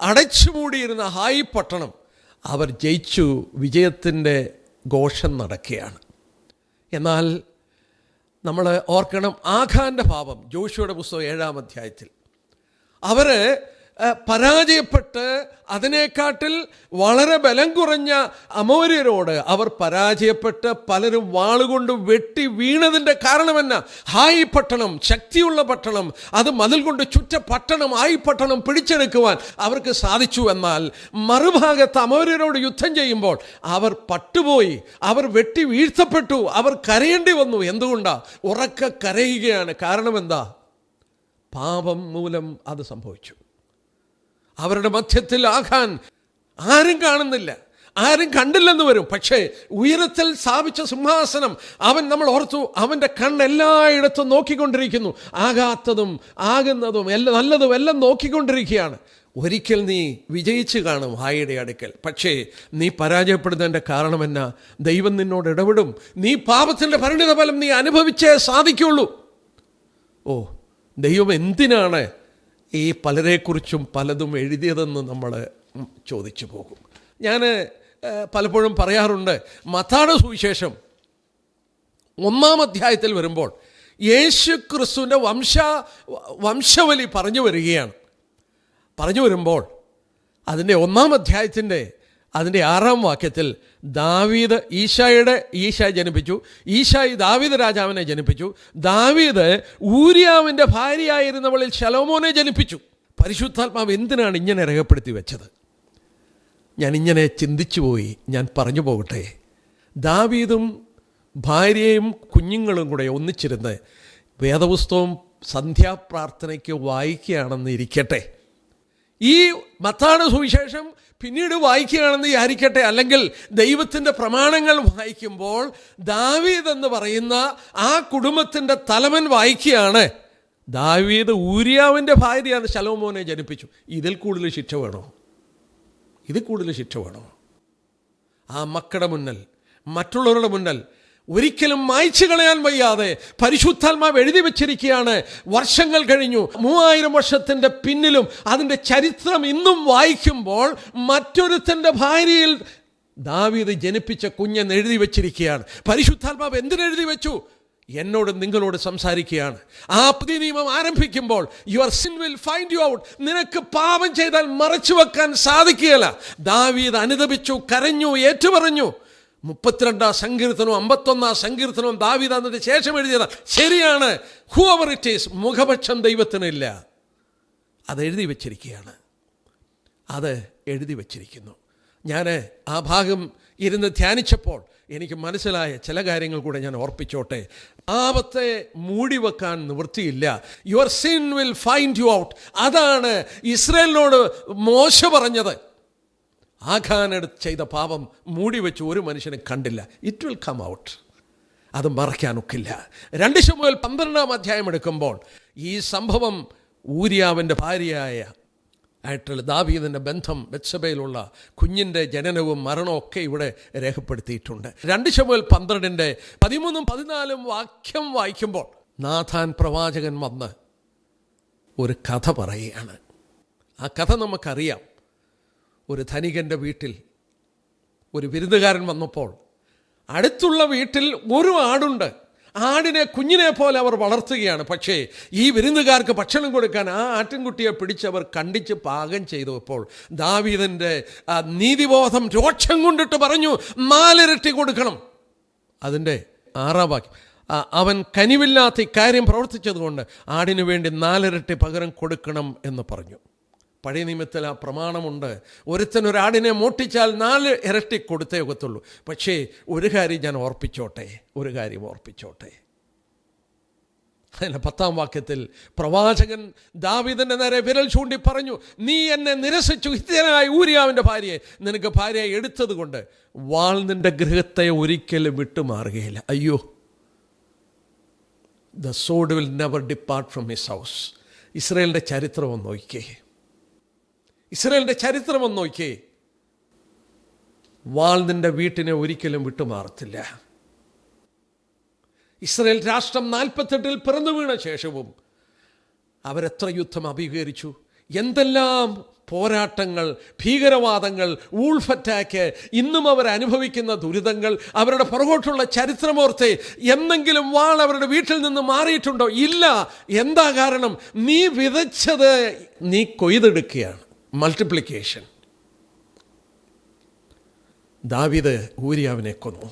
അടച്ചുമൂടിയിരുന്ന ഹായ് പട്ടണം, അവർ ജയിച്ചു, വിജയത്തിൻ്റെ ഘോഷം നടക്കുകയാണ്. എന്നാൽ നമ്മൾ ഓർക്കണം, ആഖാൻ്റെ പാപം, ജോഷുവയുടെ പുസ്തകം 7-ാം അധ്യായത്തിൽ അവർ പരാജയപ്പെട്ട് അതിനെക്കാട്ടിൽ വളരെ ബലം കുറഞ്ഞ അമോര്യരോട് അവർ പരാജയപ്പെട്ട് പലരും വാളുകൊണ്ട് വെട്ടി വീണതിൻ്റെ കാരണമെന്ന, ഹായ് പട്ടണം, ശക്തിയുള്ള പട്ടണം, അത് മതിൽ കൊണ്ട് ചുറ്റ പട്ടണം, ഹായ് പട്ടണം പിടിച്ചെടുക്കുവാൻ അവർക്ക് സാധിച്ചു. എന്നാൽ മറുഭാഗത്ത് അമോര്യരോട് യുദ്ധം ചെയ്യുമ്പോൾ അവർ പട്ടുപോയി, അവർ വെട്ടി വീഴ്ത്തപ്പെട്ടു, അവർ കരയേണ്ടി വന്നു. എന്തുകൊണ്ടാണ്? ഉറക്കെ കരയുകയാണ്. കാരണം എന്താ? പാപം മൂലം അത് സംഭവിച്ചു. അവരുടെ മധ്യത്തിൽ ആഖാൻ ആരും കാണുന്നില്ല, ആരും കണ്ടില്ലെന്ന് വരും, പക്ഷേ ഉയരത്തിൽ സ്ഥാപിച്ച സിംഹാസനം അവൻ, നമ്മൾ ഓർത്തു, അവൻ്റെ കണ്ണെല്ലായിടത്തും നോക്കിക്കൊണ്ടിരിക്കുന്നു. ആകാത്തതും ആകുന്നതും എല്ലാം നല്ലതും എല്ലാം നോക്കിക്കൊണ്ടിരിക്കുകയാണ്. ഒരിക്കൽ നീ വിജയിച്ച് കാണും ഹായിയുടെ അടുക്കൽ, പക്ഷേ നീ പരാജയപ്പെടുന്നതിൻ്റെ കാരണമെന്നാ? ദൈവം നിന്നോട് ഇടപെടും. നീ പാപത്തിൻ്റെ പരിണിത ഫലം നീ അനുഭവിച്ചേ സാധിക്കുള്ളൂ. ഓ, ദൈവം എന്തിനാണ് ഈ പലരെക്കുറിച്ചും പലതും എഴുതിയതെന്ന് നമ്മൾ ചോദിച്ചു പോകും. ഞാൻ പലപ്പോഴും പറയാറുണ്ട്, മത്തായിയുടെ സുവിശേഷം 1-ാം അധ്യായത്തിൽ വരുമ്പോൾ യേശു ക്രിസ്തുവിൻ്റെ വംശവലി പറഞ്ഞു വരുമ്പോൾ അതിൻ്റെ 1-ാം അധ്യായത്തിൻ്റെ അതിൻ്റെ 6-ാം വാക്യത്തിൽ ദാവീദ് ഈശായി ജനിപ്പിച്ചു, ഈശായി ദാവീദ് രാജാവിനെ ജനിപ്പിച്ചു, ദാവീദ് ഊരിയാവിൻ്റെ ഭാര്യയായിരുന്നവളിൽ ശലോമോനെ ജനിപ്പിച്ചു. പരിശുദ്ധാത്മാവ് എന്തിനാണ് ഇങ്ങനെ രേഖപ്പെടുത്തി വെച്ചത്? ഞാൻ ഇങ്ങനെ ചിന്തിച്ചു പോയി. ഞാൻ പറഞ്ഞു പോകട്ടെ. ദാവീദും ഭാര്യയും കുഞ്ഞുങ്ങളും കൂടെ ഒന്നിച്ചിരുന്ന് വേദപുസ്തകം സന്ധ്യാപ്രാർത്ഥനയ്ക്ക് വായിക്കുകയാണെന്ന് ഇരിക്കട്ടെ. ഈ മത്തായിയുടെ സുവിശേഷം പിന്നീട് വായിക്കുകയാണെന്ന് വിചാരിക്കട്ടെ, അല്ലെങ്കിൽ ദൈവത്തിൻ്റെ പ്രമാണങ്ങൾ വായിക്കുമ്പോൾ ദാവീദ് എന്ന് പറയുന്ന ആ കുടുംബത്തിൻ്റെ തലവൻ വായിക്കുകയാണ്, ദാവീദ് ഊരിയാവിൻ്റെ ഭാര്യയാണ് ശലോമോനെ ജനിപ്പിച്ചു. ഇതിൽ കൂടുതൽ ശിക്ഷ വേണോ? ആ മക്കളുടെ മുന്നിൽ, മറ്റുള്ളവരുടെ മുന്നിൽ ഒരിക്കലും മായ്ച്ചു കളയാൻ വയ്യാതെ പരിശുദ്ധാത്മാവ് എഴുതി വെച്ചിരിക്കുകയാണ്. വർഷങ്ങൾ കഴിഞ്ഞു, 3000 വർഷത്തിൻ്റെ പിന്നിലും അതിൻ്റെ ചരിത്രം ഇന്നും വായിക്കുമ്പോൾ മറ്റൊരുത്തൻ്റെ ഭാര്യയിൽ ദാവീദ് ജനിപ്പിച്ച കുഞ്ഞെന്ന് എഴുതി വെച്ചിരിക്കുകയാണ്. പരിശുദ്ധാത്മാവ് എന്തിനെഴുതി വെച്ചു? എന്നോട് നിങ്ങളോട് സംസാരിക്കുകയാണ്. ആ പുതിയ നിയമം ആരംഭിക്കുമ്പോൾ your sin will find you out. നിനക്ക് പാപം ചെയ്താൽ മറച്ചു വെക്കാൻ സാധിക്കുകയില്ല. ദാവീദ് അനുതപിച്ചു, കരഞ്ഞു, ഏറ്റുപറഞ്ഞു. 32-ാം സങ്കീർത്തനവും 51-ാം സങ്കീർത്തനവും ദാവീദ് അതിന് ശേഷം എഴുതിയതാണ്. ശരിയാണ്, ഹൂഎവർ ഇറ്റ് ഈസ്, മുഖപക്ഷം ദൈവത്തിനില്ല. അത് എഴുതി വച്ചിരിക്കുന്നു. ഞാൻ ആ ഭാഗം ഇരുന്ന് ധ്യാനിച്ചപ്പോൾ എനിക്ക് മനസ്സിലായ ചില കാര്യങ്ങൾ കൂടെ ഞാൻ ഓർപ്പിച്ചോട്ടെ. പാപത്തെ മൂടിവെക്കാൻ നിവൃത്തിയില്ല. Your sin will find you out. അതാണ് ഇസ്രായേലിനോട് മോശ പറഞ്ഞത്. ആഖാൻ ചെയ്ത പാപം മൂടിവെച്ച് ഒരു മനുഷ്യനെ കണ്ടില്ല. It will come out. അത് മറയ്ക്കാനൊക്കില്ല. 2 ശമൂവേൽ 12-ാം അധ്യായം എടുക്കുമ്പോൾ ഈ സംഭവം ഊരിയാവിൻ്റെ ഭാര്യയായ ആയിട്ടുള്ള ദാവീദിൻ്റെ ബന്ധം, ബത്ശബയിലുള്ള കുഞ്ഞിൻ്റെ ജനനവും മരണവും ഒക്കെ ഇവിടെ രേഖപ്പെടുത്തിയിട്ടുണ്ട്. 2 ശമൂവേൽ 12-13-14 വാക്യം വായിക്കുമ്പോൾ നാഥാൻ പ്രവാചകൻ വന്ന് ഒരു കഥ പറയുകയാണ്. ആ കഥ നമുക്കറിയാം. ഒരു ധനികൻ്റെ വീട്ടിൽ ഒരു വിരുന്നുകാരൻ വന്നപ്പോൾ അടുത്തുള്ള വീട്ടിൽ ഒരു ആടുണ്ട്. ആടിനെ കുഞ്ഞിനെ പോലെ അവർ വളർത്തുകയാണ്. പക്ഷേ ഈ വിരുന്നുകാർക്ക് ഭക്ഷണം കൊടുക്കാൻ ആ ആട്ടിൻകുട്ടിയെ പിടിച്ചവർ കണ്ടിച്ച് പാകം ചെയ്തപ്പോൾ ദാവീദിൻ്റെ നീതിബോധം രോക്ഷം കൊണ്ടിട്ട് പറഞ്ഞു, 4 ഇരട്ടി കൊടുക്കണം. അതിൻ്റെ 6-ാം വാക്യം, അവൻ കനിവില്ലാത്ത ഇക്കാര്യം പ്രവർത്തിച്ചതുകൊണ്ട് ആടിനു വേണ്ടി 4 ഇരട്ടി പകരം കൊടുക്കണം എന്ന് പറഞ്ഞു. പഴയ നിയമത്തിൽ ആ പ്രമാണമുണ്ട്. ഒരുത്തനൊരാടിനെ മോഷ്ടിച്ചാൽ 4 ഇരട്ടി കൊടുത്തേ ഒക്കത്തുള്ളൂ. പക്ഷേ ഒരു കാര്യം ഞാൻ ഓർപ്പിച്ചോട്ടെ. അതിൻ്റെ 10-ാം വാക്യത്തിൽ പ്രവാചകൻ ദാവീദിൻ്റെ നേരെ വിരൽ ചൂണ്ടി പറഞ്ഞു, നീ എന്നെ നിരസിച്ചു, ഹിത്യനായ ഊരിയാവിൻ്റെ ഭാര്യയെ നിനക്ക് ഭാര്യയെ എടുത്തത് കൊണ്ട് വാൾ നിൻ്റെ ഗൃഹത്തെ ഒരിക്കലും വിട്ടുമാറുകയില്ല. അയ്യോ, the സോഡ് will never depart from his house. ഇസ്രായേലിൻ്റെ ചരിത്രം ഒന്ന് നോക്കിയേ. വാൾ നിൻ്റെ വീട്ടിനെ ഒരിക്കലും വിട്ടുമാറത്തില്ല. ഇസ്രായേൽ രാഷ്ട്രം 48-ൽ പിറന്നു വീണ ശേഷവും അവരെത്ര യുദ്ധം അഭിമുഖീകരിച്ചു, എന്തെല്ലാം പോരാട്ടങ്ങൾ, ഭീകരവാദങ്ങൾ, വൂൾഫ് അറ്റാക്ക്, ഇന്നും അവർ അനുഭവിക്കുന്ന ദുരിതങ്ങൾ, അവരുടെ പുറകോട്ടുള്ള ചരിത്രമോർത്തെ എന്നെങ്കിലും വാൾ അവരുടെ വീട്ടിൽ നിന്ന് മാറിയിട്ടുണ്ടോ? ഇല്ല. എന്താ കാരണം? നീ വിതച്ചത് നീ കൊയ്തെടുക്കുകയാണ്. മൾട്ടിപ്ലിക്കേഷൻ. ദാവീദ് ഊരിയാവിനെ കൊന്നു.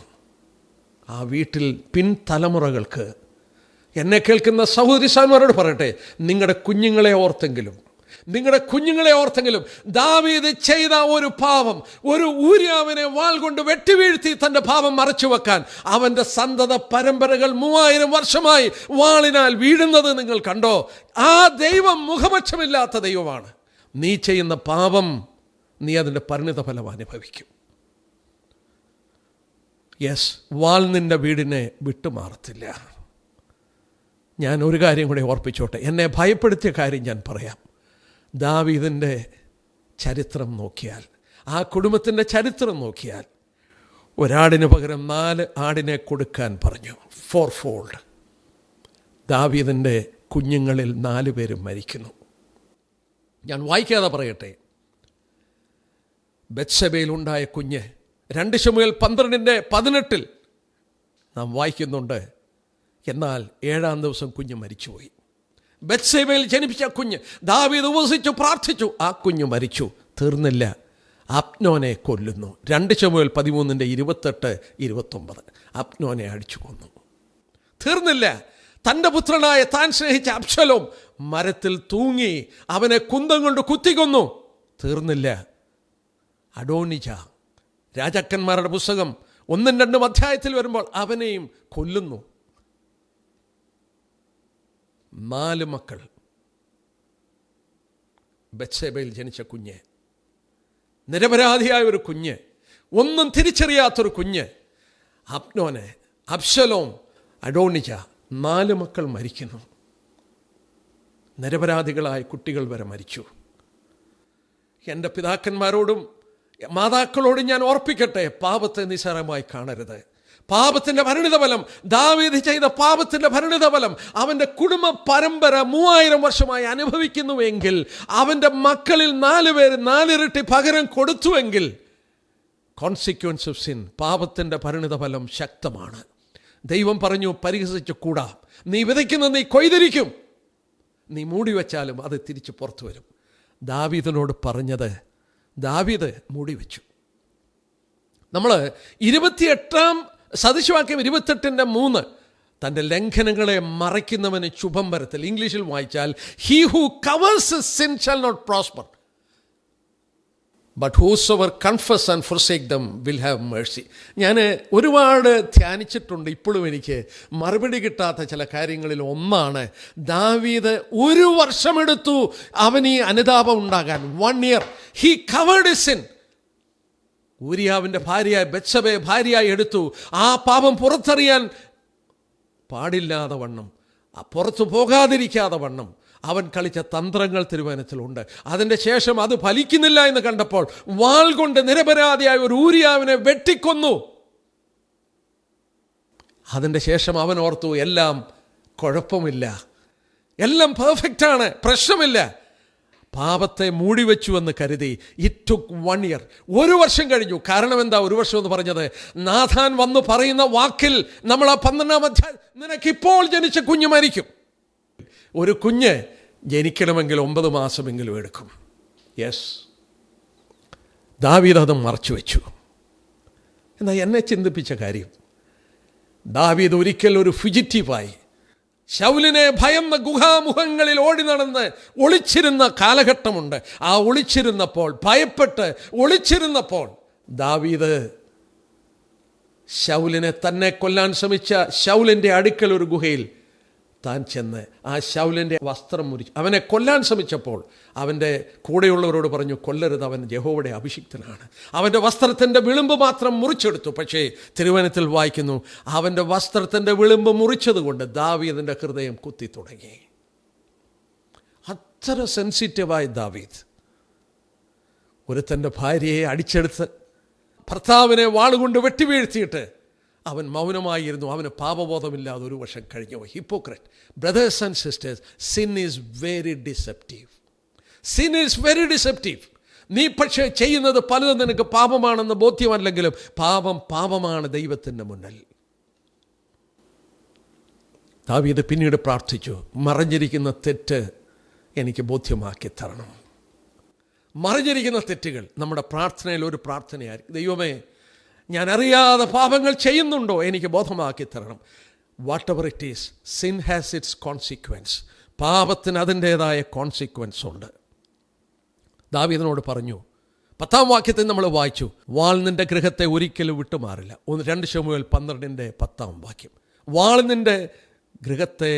ആ വീട്ടിൽ പിൻതലമുറകൾക്ക്, എന്നെ കേൾക്കുന്ന സഹോദരി സഹോദരന്മാരോട് പറയട്ടെ, നിങ്ങളുടെ കുഞ്ഞുങ്ങളെ ഓർത്തെങ്കിലും ദാവീദ് ചെയ്ത ഒരു പാപം, ഒരു ഊരിയാവിനെ വാൾ കൊണ്ട് വെട്ടിവീഴ്ത്തി തൻ്റെ പാപം മറച്ചു വെക്കാൻ അവൻ്റെ സന്തത പരമ്പരകൾ 3000 വർഷമായി വാളിനാൽ വീഴുന്നത് നിങ്ങൾ കണ്ടോ? ആ ദൈവം മുഖപക്ഷമില്ലാത്ത ദൈവമാണ്. നീ ചെയ്യുന്ന പാപം, നീ അതിൻ്റെ പരിണിത ഫലം അനുഭവിക്കും. യെസ്, വാൾ നിൻ്റെ വീടിനെ വിട്ടുമാറത്തില്ല. ഞാൻ ഒരു കാര്യം കൂടെ ഓർപ്പിച്ചോട്ടെ. എന്നെ ഭയപ്പെടുത്തിയ കാര്യം ഞാൻ പറയാം. ദാവീദിൻ്റെ ചരിത്രം നോക്കിയാൽ, ആ കുടുംബത്തിൻ്റെ ചരിത്രം നോക്കിയാൽ, ഒരാടിന് പകരം 4 ആടിനെ കൊടുക്കാൻ പറഞ്ഞു. 4-fold. ദാവീദിൻ്റെ കുഞ്ഞുങ്ങളിൽ 4 പേരും മരിക്കുന്നു. ഞാൻ വായിക്കാതെ പറയട്ടെ. ബത്ശബയിലുണ്ടായ കുഞ്ഞ് 2 ശമൂവേൽ 12-18 നാം വായിക്കുന്നുണ്ട്. എന്നാൽ 7-ാം ദിവസം കുഞ്ഞ് മരിച്ചുപോയി. ബത്ശബയിൽ ജനിപ്പിച്ച കുഞ്ഞ്, ദാവീദ് ഉപവസിച്ചു പ്രാർത്ഥിച്ചു, ആ കുഞ്ഞ് മരിച്ചു. തീർന്നില്ല, അബ്നോനെ കൊല്ലുന്നു. 2 ശമൂവേൽ 13-28-29 അബ്നോനെ അടിച്ചു കൊന്നു. തീർന്നില്ല, തൻ്റെ പുത്രനായ താൻ സ്നേഹിച്ച അബ്ശലോം മരത്തിൽ തൂങ്ങി അവനെ കുന്തം കൊണ്ട് കുത്തിക്കൊന്നു. തീർന്നില്ല, അഡോനിജ, രാജാക്കന്മാരുടെ പുസ്തകം 1-2 അധ്യായത്തിൽ വരുമ്പോൾ അവനെയും കൊല്ലുന്നു. 4 മക്കൾ. ബത്ശേബയിൽ ജനിച്ച കുഞ്ഞ്, നിരപരാധിയായ ഒരു കുഞ്ഞ്, ഒന്നും തിരിച്ചറിയാത്തൊരു കുഞ്ഞ്. അബ്നോന്, അബ്ശലോം, അഡോനിജ, 4 മക്കൾ മരിക്കുന്നു. നിരപരാധികളായ കുട്ടികൾ വരെ മരിച്ചു. എൻ്റെ പിതാക്കന്മാരോടും മാതാക്കളോടും ഞാൻ ഓർപ്പിക്കട്ടെ, പാപത്തെ നിസ്സാരമായി കാണരുത്. പാപത്തിൻ്റെ പരിണിതഫലം, ദാവീദ് ചെയ്ത പാപത്തിൻ്റെ പരിണിതഫലം അവൻ്റെ കുടുംബ പരമ്പര 3000 വർഷമായി അനുഭവിക്കുന്നുവെങ്കിൽ, അവൻ്റെ മക്കളിൽ 4 പേര് 4 ഇരട്ടി പകരം കൊടുത്തുവെങ്കിൽ, കോൺസിക്വൻസ് ഓഫ് സിൻ, പാപത്തിൻ്റെ പരിണിതഫലം ശക്തമാണ്. ദൈവം പറഞ്ഞു, പരിഹസിച്ചു കൂടാ, നീ വിതയ്ക്കുന്നത് നീ കൊയ്തിരിക്കും, നീ മൂടി വെച്ചാലും അത് തിരിച്ച് പുറത്തു വരും. ദാവീദിനോട് പറഞ്ഞത് ദാവീദ് മൂടിവെച്ചു. നമ്മൾ 28-ാം സദൃശവാക്യം 28-3 തൻ്റെ ലംഘനങ്ങളെ മറയ്ക്കുന്നവന് ശുഭം വരത്തില്ല. ഇംഗ്ലീഷിൽ വായിച്ചാൽ, he who covers his sin shall not prosper. But whosoever confess and forsake them will have mercy. ഞാൻ ഒരുപാട് ധ്യാനിച്ചിട്ടുണ്ട്. ഇപ്പോഴും എനിക്ക് മറുപടി കിട്ടാത്ത ചില കാര്യങ്ങളിൽ ഒന്നാണ്, ദാവീദ് 1 വർഷമെടുത്തു അവന് ഈ അനുതാപം ഉണ്ടാകാൻ. 1 year he covered his sin. ഊരിയാവിൻ്റെ ഭാര്യയായി ബത്ശബയെ ഭാര്യയായി എടുത്തു. ആ പാപം പുറത്തറിയാൻ പാടില്ലാതെ വണ്ണം, പുറത്തു പോകാതിരിക്കാതെ വണ്ണം അവൻ കളിച്ച തന്ത്രങ്ങൾ തിരുവചനത്തിലുണ്ട്. അതിൻ്റെ ശേഷം അത് ഫലിക്കുന്നില്ല എന്ന് കണ്ടപ്പോൾ വാൾ കൊണ്ട് നിരപരാധിയായ ഒരു ഊരിയാവിനെ വെട്ടിക്കൊന്നു. അതിൻ്റെ ശേഷം അവൻ ഓർത്തു, എല്ലാം കുഴപ്പമില്ല, എല്ലാം പെർഫെക്റ്റാണ്, പ്രശ്നമില്ല. പാപത്തെ മൂടിവെച്ചു എന്ന് കരുതി. It took 1 year. 1 വർഷം കഴിഞ്ഞു. കാരണം എന്താ 1 വർഷം എന്ന് പറഞ്ഞത്? നാഥാൻ വന്നു പറയുന്ന വാക്കിൽ നമ്മൾ ആ 12-ാം അധ്യായം, നിനക്കിപ്പോൾ ജനിച്ച കുഞ്ഞ് മരിക്കും. ഒരു കുഞ്ഞ് ജനിക്കണമെങ്കിൽ 9 മാസമെങ്കിലും എടുക്കും. യെസ്, ദാവീദ് അത് മറച്ചു വെച്ചു. എന്നാൽ എന്നെ ചിന്തിപ്പിച്ച കാര്യം, ദാവീദ് ഒരിക്കൽ ഒരു ഫുജിറ്റീവായി ശൗലിനെ ഭയന്ന ഗുഹാമുഖങ്ങളിൽ ഓടി നടന്ന് ഒളിച്ചിരുന്ന കാലഘട്ടമുണ്ട്. ആ ഒളിച്ചിരുന്നപ്പോൾ, ഭയപ്പെട്ട് ഒളിച്ചിരുന്നപ്പോൾ, ദാവീദ് ശൗലിനെ തന്നെ കൊല്ലാൻ ശ്രമിച്ച ശൗലിൻ്റെ അടുക്കൽ ഒരു ഗുഹയിൽ താൻ ചെന്ന് ആ ശൗലിൻ്റെ വസ്ത്രം മുറിച്ചു. അവനെ കൊല്ലാൻ ശ്രമിച്ചപ്പോൾ അവൻ്റെ കൂടെയുള്ളവരോട് പറഞ്ഞു, കൊല്ലരുത്, അവൻ യഹോവയുടെ അഭിഷിക്തനാണ്. അവൻ്റെ വസ്ത്രത്തിൻ്റെ വിളിമ്പ് മാത്രം മുറിച്ചെടുത്തു. പക്ഷേ തിരുവചനത്തിൽ വായിക്കുന്നു, അവൻ്റെ വസ്ത്രത്തിൻ്റെ വിളിമ്പ് മുറിച്ചതുകൊണ്ട് ദാവീദിൻ്റെ ഹൃദയം കുത്തി തുടങ്ങി. അത്ര സെൻസിറ്റീവായ ദാവീദ് ഒരുത്തൻ്റെ ഭാര്യയെ അടിച്ചെടുത്ത് ഭർത്താവിനെ വാളുകൊണ്ട് വെട്ടിവീഴ്ത്തിയിട്ട് അവൻ മൗനമായിരുന്നു. അവന് പാപബോധമില്ലാതെ 1 വർഷം കഴിഞ്ഞു. Hypocrite. Brothers and sisters, sin is very deceptive. Sin is very deceptive. നീ പക്ഷേ ചെയ്യുന്നത് പലതും നിനക്ക് പാപമാണെന്ന് ബോധ്യമല്ലെങ്കിലും പാപമാണ് ദൈവത്തിൻ്റെ മുന്നിൽ. ദാവീദ് പിന്നീട് പ്രാർത്ഥിച്ചു, മറഞ്ഞിരിക്കുന്ന തെറ്റ് എനിക്ക് ബോധ്യമാക്കി തരണം. മറഞ്ഞിരിക്കുന്ന തെറ്റുകൾ നമ്മുടെ പ്രാർത്ഥനയിൽ ഒരു പ്രാർത്ഥനയായിരിക്കും. ദൈവമേ, ഞാൻ അറിയാതെ പാപങ്ങൾ ചെയ്യുന്നുണ്ടോ, എനിക്ക് ബോധമാക്കി തരണം. Whatever it is, sin has its consequence. പാപത്തിന് അതിൻ്റേതായ കോൺസിക്വൻസ് ഉണ്ട്. ദാവീദിനോട് പറഞ്ഞു, 10-ാം വാക്യത്തിൽ നമ്മൾ വായിച്ചു, വാൾ നിൻ്റെ ഗൃഹത്തെ ഒരിക്കലും വിട്ടുമാറില്ല. 2 ശമൂവേൽ 12-10 വാക്യം. വാൾ നിൻ്റെ ഗൃഹത്തെ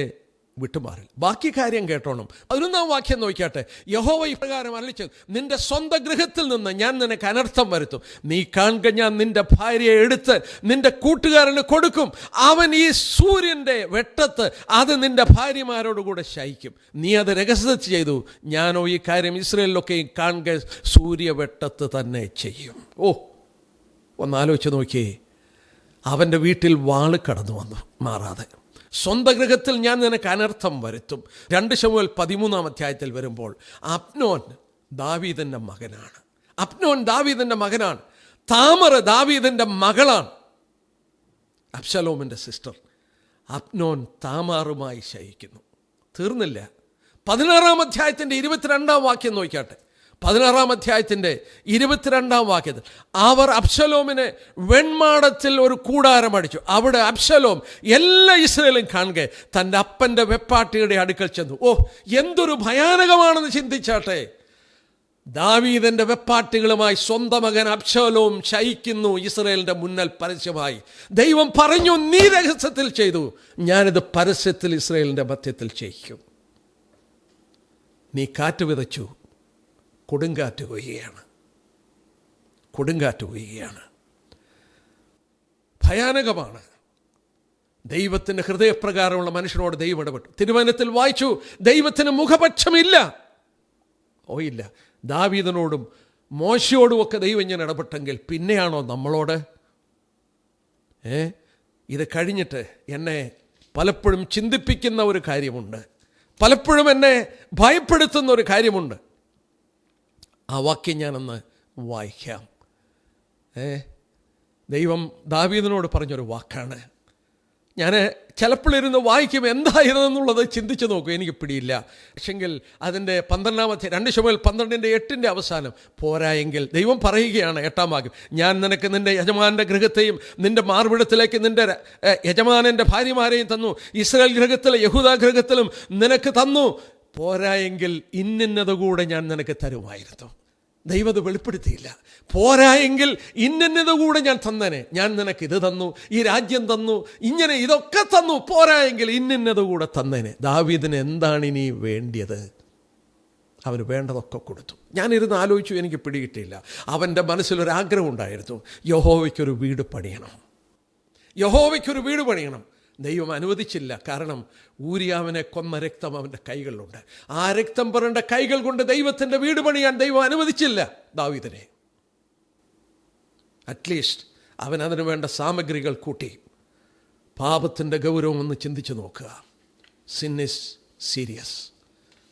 വിട്ടുമാറില്ല. ബാക്കി കാര്യം കേട്ടോണം. 11-ാം വാക്യം നോക്കിയാട്ടെ. യഹോവ ഇപ്രകാരം അരുളിച്ചത്, നിന്റെ സ്വന്തം ഗൃഹത്തിൽ നിന്ന് ഞാൻ നിനക്ക് അനർത്ഥം വരുത്തും. നീ കാണുക, ഞാൻ നിന്റെ ഭാര്യയെ എടുത്ത് നിന്റെ കൂട്ടുകാരന് കൊടുക്കും. അവൻ ഈ സൂര്യൻ്റെ വെട്ടത്ത് അത് നിന്റെ ഭാര്യമാരോടുകൂടെ ശയിക്കും. നീ അത് രഹസ്യത്തിൽ ചെയ്തു. ഞാനോ ഈ കാര്യം ഇസ്രായേലിലൊക്കെയും കാണുക സൂര്യവെട്ടത്ത് തന്നെ ചെയ്യും. ഒന്നാലോചിച്ച് നോക്കിയേ. അവൻ്റെ വീട്ടിൽ വാള് കടന്നു വന്നു മാറാതെ. സ്വന്തം ഗൃഹത്തിൽ ഞാൻ നിനക്ക് അനർത്ഥം വരുത്തും. 2 ശമൂവേൽ 13-ാം അധ്യായത്തിൽ വരുമ്പോൾ അബ്നോൻ ദാവീദിൻ്റെ മകനാണ്. അബ്നോൻ ദാവീദിൻ്റെ മകനാണ്. താമർ ദാവീദിൻ്റെ മകളാണ്, അബ്ശലോമിൻ്റെ സിസ്റ്റർ. അബ്നോൻ താമാറുമായി ശയിക്കുന്നു. തീർന്നില്ല. 16-ാം അധ്യായത്തിൻ്റെ 22-ാം വാക്യം നോക്കിയാട്ടെ. 16-ാം അധ്യായത്തിൻ്റെ 22-ാം വാക്യത്തിൽ അവർ അബ്ശലോമിനെ വെൺമാടത്തിൽ ഒരു കൂടാരം അടിച്ചു. അവിടെ അബ്ശലോം എല്ലാ ഇസ്രായേലും കാണുക തൻ്റെ അപ്പൻ്റെ വെപ്പാട്ടിയുടെ അടുക്കൽ ചെന്നു. എന്തൊരു ഭയാനകമാണെന്ന് ചിന്തിച്ചാട്ടെ. ദാവീദിൻ്റെ വെപ്പാട്ടികളുമായി സ്വന്തം മകൻ അബ്ശലോം ശയിക്കുന്നു ഇസ്രായേലിൻ്റെ മുന്നിൽ പരസ്യമായി. ദൈവം പറഞ്ഞു, നീ രഹസ്യത്തിൽ ചെയ്തു, ഞാനിത് പരസ്യത്തിൽ ഇസ്രായേലിൻ്റെ മധ്യത്തിൽ ചെയ്യിക്കും. നീ കാറ്റ് വിതച്ചു, കൊടുങ്കാറ്റ് കൊയ്യുകയാണ്. ഭയാനകമാണ്. ദൈവത്തിൻ്റെ ഹൃദയപ്രകാരമുള്ള മനുഷ്യനോട് ദൈവം ഇടപെട്ടു. തിരുവചനത്തിൽ വായിച്ചു, ദൈവത്തിന് മുഖപക്ഷമില്ല. ഇല്ല. ദാവീദിനോടും മോശയോടും ഒക്കെ ദൈവം ഇങ്ങനെ ഇടപെട്ടെങ്കിൽ പിന്നെയാണോ നമ്മളോട്? ഇത് കഴിഞ്ഞിട്ട് എന്നെ പലപ്പോഴും ചിന്തിപ്പിക്കുന്ന ഒരു കാര്യമുണ്ട്, പലപ്പോഴും എന്നെ ഭയപ്പെടുത്തുന്ന ഒരു കാര്യമുണ്ട്. ആ വാക്യം ഞാനൊന്ന് വായിക്കാം. ദൈവം ദാവീദിനോട് പറഞ്ഞൊരു വാക്കാണ്. ഞാൻ ചിലപ്പോഴിരുന്ന് വായിക്കും, എന്തായിരുന്നെന്നുള്ളത് ചിന്തിച്ച് നോക്കും, എനിക്ക് പിടിയില്ല. പക്ഷെങ്കിൽ അതിൻ്റെ 12-ാമത്തെ 2 ശമൂവേൽ 12-8 അവസാനം പോരായെങ്കിൽ ദൈവം പറയുകയാണ് 8-ാം വാക്യം, ഞാൻ നിനക്ക് നിൻ്റെ യജമാനൻ്റെ ഗൃഹത്തെയും നിൻ്റെ മാർവിടത്തിലേക്ക് നിൻ്റെ യജമാനൻ്റെ ഭാര്യമാരെയും തന്നു. ഇസ്രായേൽ ഗൃഹത്തിലും യഹൂദാ ഗൃഹത്തിലും നിനക്ക് തന്നു. പോരായെങ്കിൽ ഇന്നത് കൂടെ ഞാൻ നിനക്ക് തരുമായിരുന്നു. ദൈവം അത് വെളിപ്പെടുത്തിയില്ല. പോരായെങ്കിൽ ഇന്നത് കൂടെ ഞാൻ തന്നേനെ, ഞാൻ നിനക്ക് ഇത് തന്നു, ഈ രാജ്യം തന്നു, ഇങ്ങനെ ഇതൊക്കെ തന്നു, പോരായെങ്കിൽ ഇന്നത് കൂടെ തന്നേനെ. ദാവീദിന് എന്താണ് ഇനി വേണ്ടിയത്? അവന് വേണ്ടതൊക്കെ കൊടുത്തു. ഞാനിരുന്ന് ആലോചിച്ചു, എനിക്ക് പിടികിട്ടിയില്ല. അവൻ്റെ മനസ്സിലൊരാഗ്രഹം ഉണ്ടായിരുന്നു, യഹോവയ്ക്കൊരു വീട് പണിയണം, യഹോവയ്ക്കൊരു വീട് പണിയണം. ദൈവം അനുവദിച്ചില്ല. കാരണം ഊരിയാവിനെ കൊന്ന രക്തം അവൻ്റെ കൈകളിലുണ്ട്. ആ രക്തം പുരണ്ട കൈകൾ കൊണ്ട് ദൈവത്തിൻ്റെ വീട് പണിയാൻ ദൈവം അനുവദിച്ചില്ല ദാവീദിനെ. അറ്റ്ലീസ്റ്റ് അവൻ അതിനു വേണ്ട സാമഗ്രികൾ കൂട്ടി. പാപത്തിൻ്റെ ഗൗരവം ഒന്ന് ചിന്തിച്ചു നോക്കുക. Sin is serious.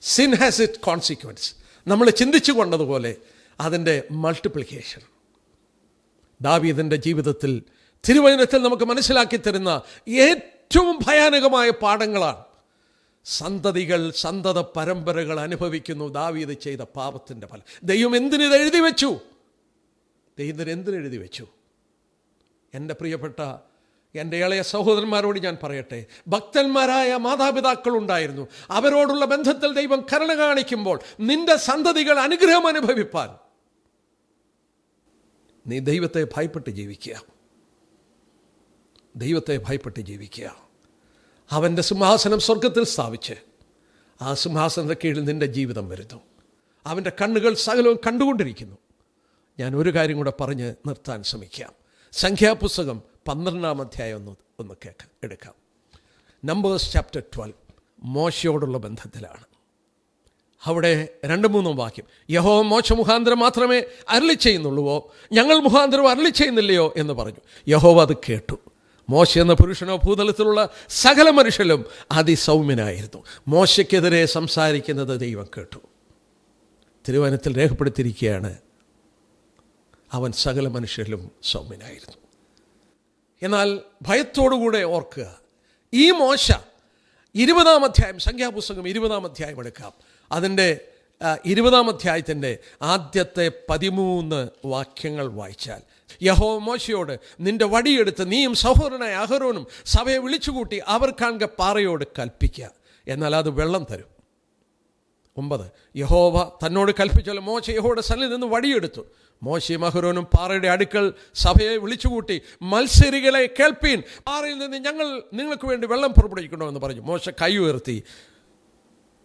Sin has it consequence. നമ്മൾ ചിന്തിച്ചു കൊണ്ടതുപോലെ അതിൻ്റെ മൾട്ടിപ്ലിക്കേഷൻ ദാവീദിൻ്റെ ജീവിതത്തിൽ തിരുവചനത്തിൽ നമുക്ക് മനസ്സിലാക്കി തരുന്ന ഏറ്റവും ഭയാനകമായ പാഠങ്ങളാണ്. സന്തത പരമ്പരകൾ അനുഭവിക്കുന്നു ദാവീദ് ചെയ്ത പാപത്തിൻ്റെ ഫലം. ദൈവം എന്തിനിത് എഴുതി വെച്ചു? ദൈവം എന്തിനെഴുതി വെച്ചു? എൻ്റെ പ്രിയപ്പെട്ട എൻ്റെ ഇളയ സഹോദരന്മാരോട് ഞാൻ പറയട്ടെ, ഭക്തന്മാരായ മാതാപിതാക്കളുണ്ടായിരുന്നു. അവരോടുള്ള ബന്ധത്തിൽ ദൈവം കരുണ കാണിക്കുമ്പോൾ നിന്റെ സന്തതികൾ അനുഗ്രഹം അനുഭവിപ്പാൻ നീ ദൈവത്തെ ഭയപ്പെട്ട് ജീവിക്കുക. ദൈവത്തെ ഭയപ്പെട്ട് ജീവിക്കുക. അവൻ്റെ സിംഹാസനം സ്വർഗത്തിൽ സ്ഥാപിച്ച് ആ സിംഹാസനത്തിന് കീഴിൽ നിൻ്റെ ജീവിതം വരുന്നു. അവൻ്റെ കണ്ണുകൾ സകലവും കണ്ടുകൊണ്ടിരിക്കുന്നു. ഞാൻ ഒരു കാര്യം കൂടെ പറഞ്ഞ് നിർത്താൻ ശ്രമിക്കാം. സംഖ്യാപുസ്തകം 12-ാം അധ്യായം ഒന്ന് എടുക്കാം. Numbers chapter 12 മോശയോടുള്ള ബന്ധത്തിലാണ്. അവിടെ 2-3 വാക്യം. യഹോവ മോശ മുഖാന്തരം മാത്രമേ അരുളി ചെയ്യുന്നുള്ളുവോ, ഞങ്ങൾ മുഖാന്തരം അരുളി ചെയ്യുന്നില്ലയോ എന്ന് പറഞ്ഞു. യഹോവ അത് കേട്ടു. മോശ എന്ന പുരുഷനോ ഭൂതലത്തിലുള്ള സകല മനുഷ്യരും അതിസൗമ്യനായിരുന്നു. മോശയ്ക്കെതിരെ സംസാരിക്കുന്നത് ദൈവം കേട്ടു. തിരുവചനത്തിൽ രേഖപ്പെടുത്തിയിരിക്കുകയാണ്, അവൻ സകല മനുഷ്യരിലും സൗമ്യനായിരുന്നു. എന്നാൽ ഭയത്തോടുകൂടെ ഓർക്കുക, ഈ മോശ 20-ാം അധ്യായം, സംഖ്യാപുസ്തകം 20-ാം അധ്യായം എടുക്കാം. അതിൻ്റെ 20-ാം അധ്യായത്തിൻ്റെ ആദ്യത്തെ 13 വാക്യങ്ങൾ വായിച്ചാൽ, യഹോവ മോശയോട് നിന്റെ വടിയെടുത്ത് നീയും സഹോദരനായ അഹരോനും സഭയെ വിളിച്ചുകൂട്ടി അവർ കാണുക പാറയോട് കൽപ്പിക്കുക, എന്നാൽ അത് വെള്ളം തരും. 9 യഹോവ തന്നോട് കൽപ്പിച്ചാൽ മോശ യഹോവയുടെ സന്നിധിയിൽ നിന്ന് വടിയെടുത്തു. മോശയും അഹരോനും പാറയുടെ അടുക്കൽ സഭയെ വിളിച്ചുകൂട്ടി, മത്സരികളെ കേൾപ്പീൻ, പാറയിൽ നിന്ന് ഞങ്ങൾ നിങ്ങൾക്ക് വേണ്ടി വെള്ളം പുറപ്പെടുവിക്കണമെന്ന് പറഞ്ഞു. മോശ കൈ ഉയർത്തി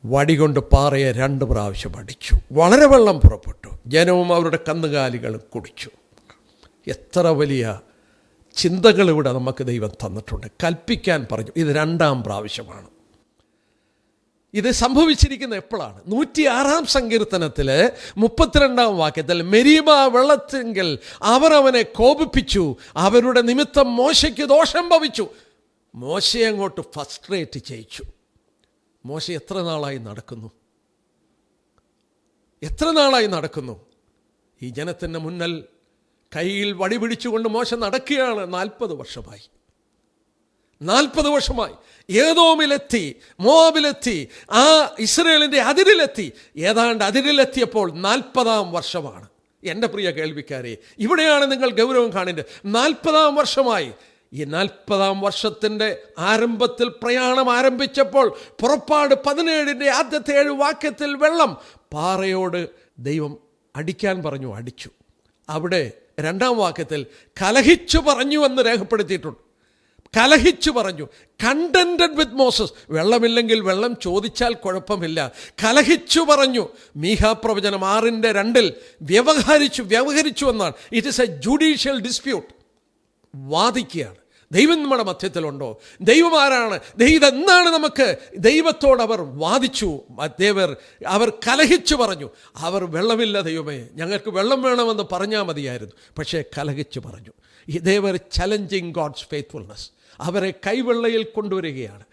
വടികൊണ്ട് പാറയെ 2 പ്രാവശ്യം അടിച്ചു. വളരെ വെള്ളം പുറപ്പെട്ടു. ജനവും അവരുടെ കന്നുകാലികളും കുടിച്ചു. എത്ര വലിയ ചിന്തകൾ ഇവിടെ നമുക്ക് ദൈവം തന്നിട്ടുണ്ട്. കൽപ്പിക്കാൻ പറഞ്ഞു. ഇത് 2-ാം പ്രാവശ്യമാണ്. ഇത് സംഭവിച്ചിരിക്കുന്നത് എപ്പോഴാണ്? 106-ാം സങ്കീർത്തനത്തിൽ 32-ാം വാക്യത്തിൽ, മെരീബ വെള്ളത്തിങ്കൽ അവർ അവനെ കോപിപ്പിച്ചു, അവരുടെ നിമിത്തം മോശയ്ക്ക് ദോഷം ഭവിച്ചു. മോശയെ അങ്ങോട്ട് ഫസ്ട്രേറ്റ് ചെയ്യിച്ചു. മോശ എത്ര നാളായി നടക്കുന്നു? ഈ ജനത്തിൻ്റെ മുന്നിൽ കയ്യിൽ വടി പിടിച്ചുകൊണ്ട് മോശ നടക്കുകയാണ്. 40 വർഷമായി. 40 വർഷമായി ഏദോമിലെത്തി, മോവാബിലെത്തി, ആ ഇസ്രയേലിൻ്റെ അതിരിലെത്തി. ഏതാണ്ട് അതിരിലെത്തിയപ്പോൾ 40-ാം വർഷമാണ്. എൻ്റെ പ്രിയ കേൾവിക്കാരെ, ഇവിടെയാണ് നിങ്ങൾ ഗൗരവം കാണേണ്ടത്. 40-ാം വർഷമായി. ഈ 40-ാം വർഷത്തിൻ്റെ ആരംഭത്തിൽ പ്രയാണം ആരംഭിച്ചപ്പോൾ പുറപ്പാട് 17-ന്റെ ആദ്യത്തെ 7 വാക്യത്തിൽ വെള്ളം പാറയോട് ദൈവം അടിക്കാൻ പറഞ്ഞു, അടിച്ചു. അവിടെ 2-ാം വാക്യത്തിൽ കലഹിച്ചു പറഞ്ഞു എന്ന് രേഖപ്പെടുത്തിയിട്ടുണ്ട്. കലഹിച്ചു പറഞ്ഞു. കണ്ടന്റഡ് വിത്ത് മോസസ്. വെള്ളമില്ലെങ്കിൽ വെള്ളം ചോദിച്ചാൽ കുഴപ്പമില്ല. കലഹിച്ചു പറഞ്ഞു. മീഖാ പ്രവചനം 6:2 വ്യവഹരിച്ചു എന്നാണ്. It is a judicial dispute. വാദിക്കുകയാണ്. ദൈവം നമ്മുടെ മധ്യത്തിലുണ്ടോ? ദൈവം ആരാണ്? ഇതെന്താണ്? നമുക്ക് ദൈവത്തോട് അവർ വാദിച്ചു. അവർ കലഹിച്ചു പറഞ്ഞു. അവർ വെള്ളമില്ല ദൈവമേ, ഞങ്ങൾക്ക് വെള്ളം വേണമെന്ന് പറഞ്ഞാൽ മതിയായിരുന്നു. പക്ഷേ കലഹിച്ചു പറഞ്ഞു. they were challenging God's faithfulness. അവരെ കൈവെള്ളയിൽ കൊണ്ടുവരികയാണ്.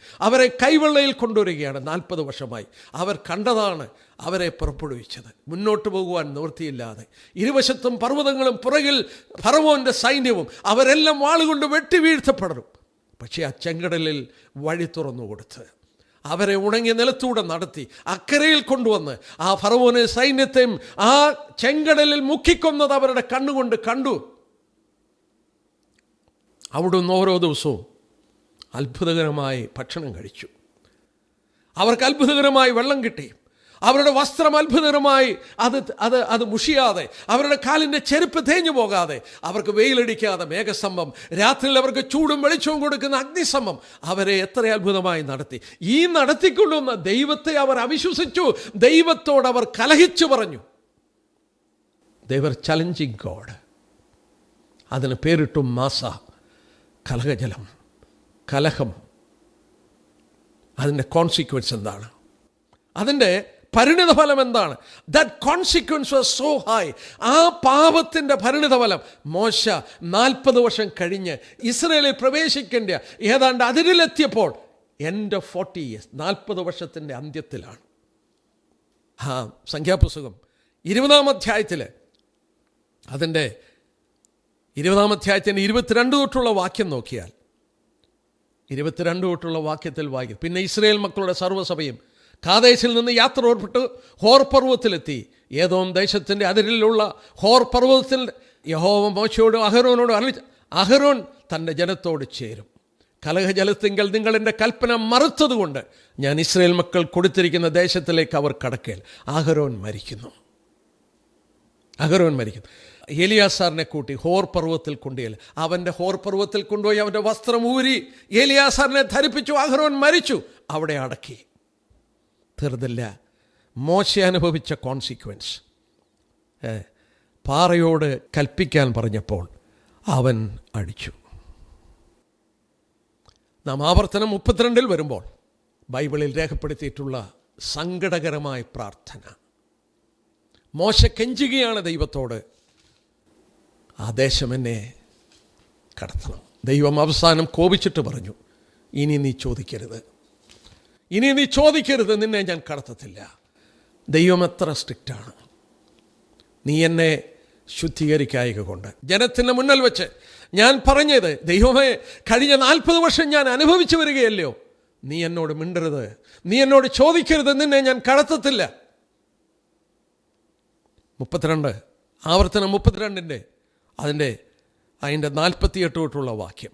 40 വർഷമായി അവർ കണ്ടതാണ് അവരെ പുറപ്പെടുവിച്ചത്. മുന്നോട്ട് പോകുവാൻ നിവൃത്തിയില്ലാതെ ഇരുവശത്തും പർവ്വതങ്ങളും പുറകിൽ ഫറവോന്റെ സൈന്യവും, അവരെല്ലാം വാളുകൊണ്ട് വെട്ടി വീഴ്ത്തപ്പെടണം. പക്ഷേ ആ ചെങ്കടലിൽ വഴി തുറന്നു കൊടുത്ത് അവരെ ഉണങ്ങിയ നിലത്തൂടെ നടത്തി അക്കരയിൽ കൊണ്ടുവന്ന് ആ ഫറവോനെ സൈന്യത്തെയും ആ ചെങ്കടലിൽ മുക്കിക്കൊന്നത് അവരുടെ കണ്ണുകൊണ്ട് കണ്ടു. അവിടുന്ന് ഓരോ ദിവസവും അത്ഭുതകരമായി ഭക്ഷണം കഴിച്ചു. അവർക്ക് അത്ഭുതകരമായി വെള്ളം കിട്ടി. അവരുടെ വസ്ത്രം അത്ഭുതകരമായി അത് മുഷിയാതെ, അവരുടെ കാലിൻ്റെ ചെരുപ്പ് തേഞ്ഞു പോകാതെ, അവർക്ക് വെയിലടിക്കാതെ മേഘസ്തംഭം, രാത്രിയിൽ അവർക്ക് ചൂടും വെളിച്ചവും കൊടുക്കുന്ന അഗ്നിസ്തംഭം അവരെ എത്ര അത്ഭുതമായി നടത്തി. ഈ നടത്തിക്കൊള്ളുന്ന ദൈവത്തെ അവർ അവിശ്വസിച്ചു. ദൈവത്തോട് അവർ കലഹിച്ചു പറഞ്ഞു. They were challenging God. അതിന് പേരിട്ടു മാസ, കലഹജലം, കലഹം. അതിൻ്റെ കോൺസിക്വൻസ് എന്താണ്? അതിൻ്റെ പരിണിതഫലം എന്താണ്? That consequence was so high. ആ പാപത്തിൻ്റെ പരിണിതഫലം മോശ 40 വർഷം കഴിഞ്ഞ് ഇസ്രായേലിൽ പ്രവേശിക്കേണ്ട ഏതാണ്ട് അതിരിലെത്തിയപ്പോൾ എൻഡ് ഓഫ് 40 years, 40 വർഷത്തിൻ്റെ അന്ത്യത്തിലാണ്. സംഖ്യാപുസ്തകം 20-ാം അധ്യായത്തിൽ അതിൻ്റെ 20-ാം അധ്യായത്തിൻ്റെ 22 തൊട്ടുള്ള വാക്യം നോക്കിയാൽ, 22 തൊട്ടുള്ള വാക്യത്തിൽ വായിക്കും, പിന്നെ ഇസ്രായേൽ മക്കളുടെ സർവ്വസഭയും കാദേശിൽ നിന്ന് യാത്ര പുറപ്പെട്ടു ഹോർ പർവ്വതത്തിലെത്തി. ഏദോം ദേശത്തിൻ്റെ അതിരിലുള്ള ഹോർ പർവ്വതത്തിൽ യഹോവ മോശയോടും അഹരോനോടും അരുളി, അഹരോൻ തൻ്റെ ജനത്തോട് ചേരും. കലഹജലത്തിങ്കൽ നിങ്ങൾ എൻ്റെ കൽപ്പന മറുത്തതുകൊണ്ട് ഞാൻ ഇസ്രായേൽ മക്കൾ കൊടുത്തിരിക്കുന്ന ദേശത്തിലേക്ക് അവർ കടക്കേൽ. അഹരോൻ മരിക്കുന്നു. ഏലിയാസാറിനെ കൂട്ടി ഹോർ പർവ്വതത്തിൽ കൊണ്ടുപോയി. അവൻ്റെ ഹോർ പർവ്വതത്തിൽ കൊണ്ടുപോയി അവൻ്റെ വസ്ത്രം ഊരി ഏലിയാസാറിനെ ധരിപ്പിച്ചു. അഹരോൻ മരിച്ചു. അവിടെ അടക്കി. തീർന്നില്ല. മോശ അനുഭവിച്ച കോൺസിക്വൻസ്. പാറയോട് കൽപ്പിക്കാൻ പറഞ്ഞപ്പോൾ അവൻ അടിച്ചു. നാം ആവർത്തനം 32 വരുമ്പോൾ ബൈബിളിൽ രേഖപ്പെടുത്തിയിട്ടുള്ള സങ്കടകരമായ പ്രാർത്ഥന. മോശ കെഞ്ചുകയാണ് ദൈവത്തോട്, ആ ദേശം എന്നെ കടത്തണം. ദൈവം അവസാനം കോപിച്ചിട്ട് പറഞ്ഞു, ഇനി നീ ചോദിക്കരുത്, നിന്നെ ഞാൻ കടത്തത്തില്ല. ദൈവം എത്ര സ്ട്രിക്റ്റാണ്. നീ എന്നെ ശുദ്ധീകരിക്കായക കൊണ്ട് ജനത്തിൻ്റെ മുന്നിൽ വെച്ച് ഞാൻ പറഞ്ഞത്, ദൈവമേ, കഴിഞ്ഞ 40 വർഷം ഞാൻ അനുഭവിച്ചു വരികയല്ലോ, നീ എന്നോട് മിണ്ടരുത്, നീ എന്നോട് ചോദിക്കരുത്, നിന്നെ ഞാൻ കടത്തത്തില്ല. 32 ആവർത്തനം 32 അതിൻ്റെ 48 തൊട്ടുള്ള വാക്യം,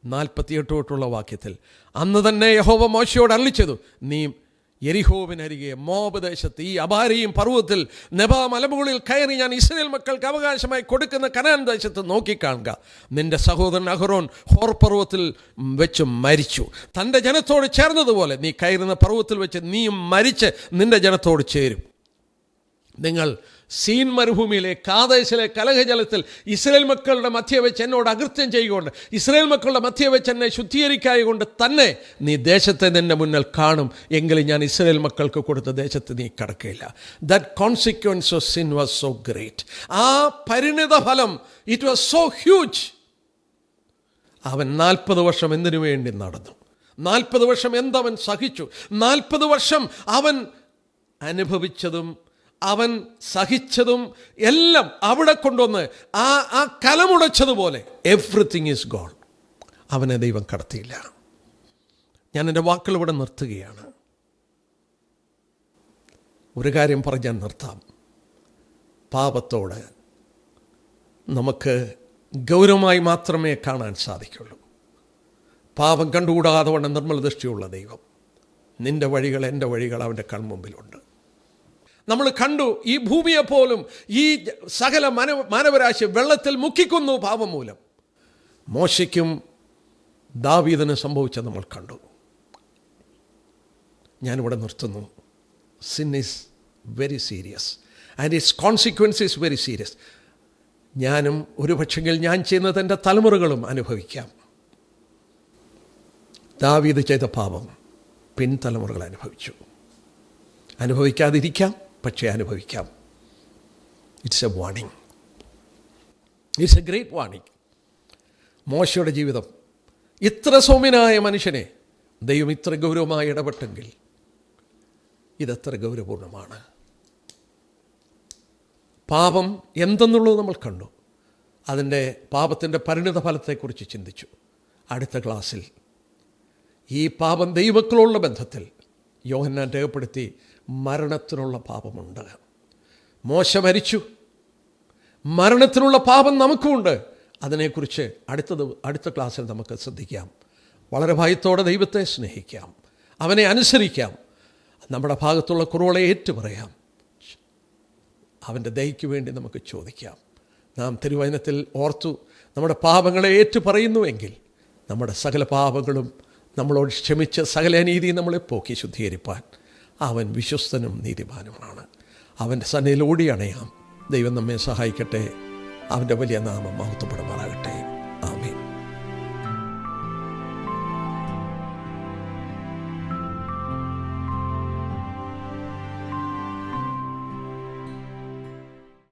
48 തൊട്ടുള്ള വാക്യത്തിൽ, അന്ന് തന്നെ യഹോവ മോശയോട് അരുളിച്ചതു, നീ യെരിഹോവിനരികെ മോബ് ദേശത്ത് ഈ അബാരിയും പർവ്വതത്തിൽ നെബാ മലമുകളിൽ കയറി ഞാൻ ഇസ്രായേൽ മക്കൾക്ക് അവകാശമായി കൊടുക്കുന്ന കനാൻ ദേശത്ത് നോക്കിക്കാണുക. നിന്റെ സഹോദരൻ അഹരോൻ ഹോർ പർവ്വതത്തിൽ വെച്ച് മരിച്ചു. തൻ്റെ ജനത്തോട് ചേർന്നതുപോലെ നീ കയറുന്ന പർവ്വതത്തിൽ വെച്ച് നീയും മരിച്ച് നിന്റെ ജനത്തോട് ചേരും. നിങ്ങൾ സീൻ മരുഭൂമിയിലെ കാദേശിലെ കലഹജലത്തിൽ ഇസ്രായേൽ മക്കളുടെ മധ്യ വെച്ച് എന്നോട് അകൃത്യം ചെയ്യുകൊണ്ട്, ഇസ്രായേൽ മക്കളുടെ മധ്യ വെച്ച് എന്നെ ശുദ്ധീകരിക്കായ കൊണ്ട് തന്നെ നീ ദേശത്തെ നിന്റെ മുന്നിൽ കാണും, എങ്കിലും ഞാൻ ഇസ്രായേൽ മക്കൾക്ക് കൊടുത്ത ദേശത്ത് നീ കടക്കില്ല. That consequence of sin was so great. ആ പരിണിത ഫലം, ഇറ്റ് വാസ് സോ ഹ്യൂജ്. അവൻ 40 വർഷം എന്തിനു വേണ്ടി നടന്നു? 40 വർഷം എന്തവൻ സഹിച്ചു? 40 വർഷം അവൻ അനുഭവിച്ചതും അവൻ സഹിച്ചതും എല്ലാം അവിടെ കൊണ്ടുവന്ന് ആ കലമുടച്ചതുപോലെ എവ്രിതിങ് ഈസ് ഗോൺ. അവനെ ദൈവം കടത്തിയില്ല. ഞാൻ എൻ്റെ വാക്കുകൾ ഇവിടെ നിർത്തുകയാണ്. ഒരു കാര്യം പറഞ്ഞാൽ നിർത്താം. പാപത്തോട് നമുക്ക് ഗൗരവമായി മാത്രമേ കാണാൻ സാധിക്കുള്ളൂ. പാപം കണ്ടുകൂടാതെ വണ്ണം നിർമ്മല ദൃഷ്ടിയുള്ള ദൈവം. നിൻ്റെ വഴികൾ എൻ്റെ വഴികൾ അവൻ്റെ കൺമുമ്പിലുണ്ട്. നമ്മൾ കണ്ടു, ഈ ഭൂമിയെപ്പോലും ഈ സകല മാനവരാശി വെള്ളത്തിൽ മുക്കിക്കൊന്നു പാപം മൂലം. മോശയ്ക്കും ദാവീദിനും സംഭവിച്ചത് നമ്മൾ കണ്ടു. ഞാനിവിടെ നിർത്തുന്നു. Sin is very serious and its consequence is very serious. ഞാനും ഒരു പക്ഷെങ്കിൽ ഞാൻ ചെയ്യുന്നത് എൻ്റെ തലമുറകളും അനുഭവിക്കാം. ദാവീദ് ചെയ്ത പാപം പിൻതലമുറകൾ അനുഭവിക്കാതിരിക്കാം, പക്ഷേ അനുഭവിക്കാം. It's a warning. It's a great warning. മോശയുടെ ജീവിതം, ഇത്ര സൗമ്യനായ മനുഷ്യനെ ദൈവം ഇത്ര ഗൗരവമായി ഇടപെട്ടെങ്കിൽ ഇതെത്ര ഗൗരവപൂർണ്ണമാണ്. പാപം എന്തെന്നുള്ളത് നമ്മൾ കണ്ടു. അതിൻ്റെ പാപത്തിൻ്റെ പരിണിത ഫലത്തെക്കുറിച്ച് ചിന്തിച്ചു. അടുത്ത ക്ലാസ്സിൽ ഈ പാപം ദൈവമക്കളുള്ള ബന്ധത്തിൽ യോഹന്നാൻ രേഖപ്പെടുത്തി മരണത്തിനുള്ള പാപമുണ്ട്. മോശ മരിച്ചു, മരണത്തിനുള്ള പാപം നമുക്കുമുണ്ട്. അതിനെക്കുറിച്ച് അടുത്ത ക്ലാസ്സിൽ നമുക്ക് ശ്രദ്ധിക്കാം. വളരെ ഭയത്തോടെ ദൈവത്തെ സ്നേഹിക്കാം, അവനെ അനുസരിക്കാം. നമ്മുടെ ഭാഗത്തുള്ള കുറവുകളെ ഏറ്റുപറയാം. അവൻ്റെ ദയയ്ക്ക് വേണ്ടി നമുക്ക് ചോദിക്കാം. നാം തിരുവചനത്തിൽ ഓർത്തു നമ്മുടെ പാപങ്ങളെ ഏറ്റുപറയുന്നുവെങ്കിൽ നമ്മുടെ സകല പാപങ്ങളും നമ്മളോട് ക്ഷമിച്ച് സകല അനീതിയും നമ്മളെ പോക്കി ശുദ്ധീകരിപ്പാൻ അവൻ വിശ്വസ്തനും നീതിമാനുമാണ്. അവൻ്റെ സന്നിധിയിൽ ഓടി അണയാം. ദൈവം നമ്മെ സഹായിക്കട്ടെ. അവൻ്റെ വലിയ നാമം മഹത്വപ്പെടുമാറാകട്ടെ.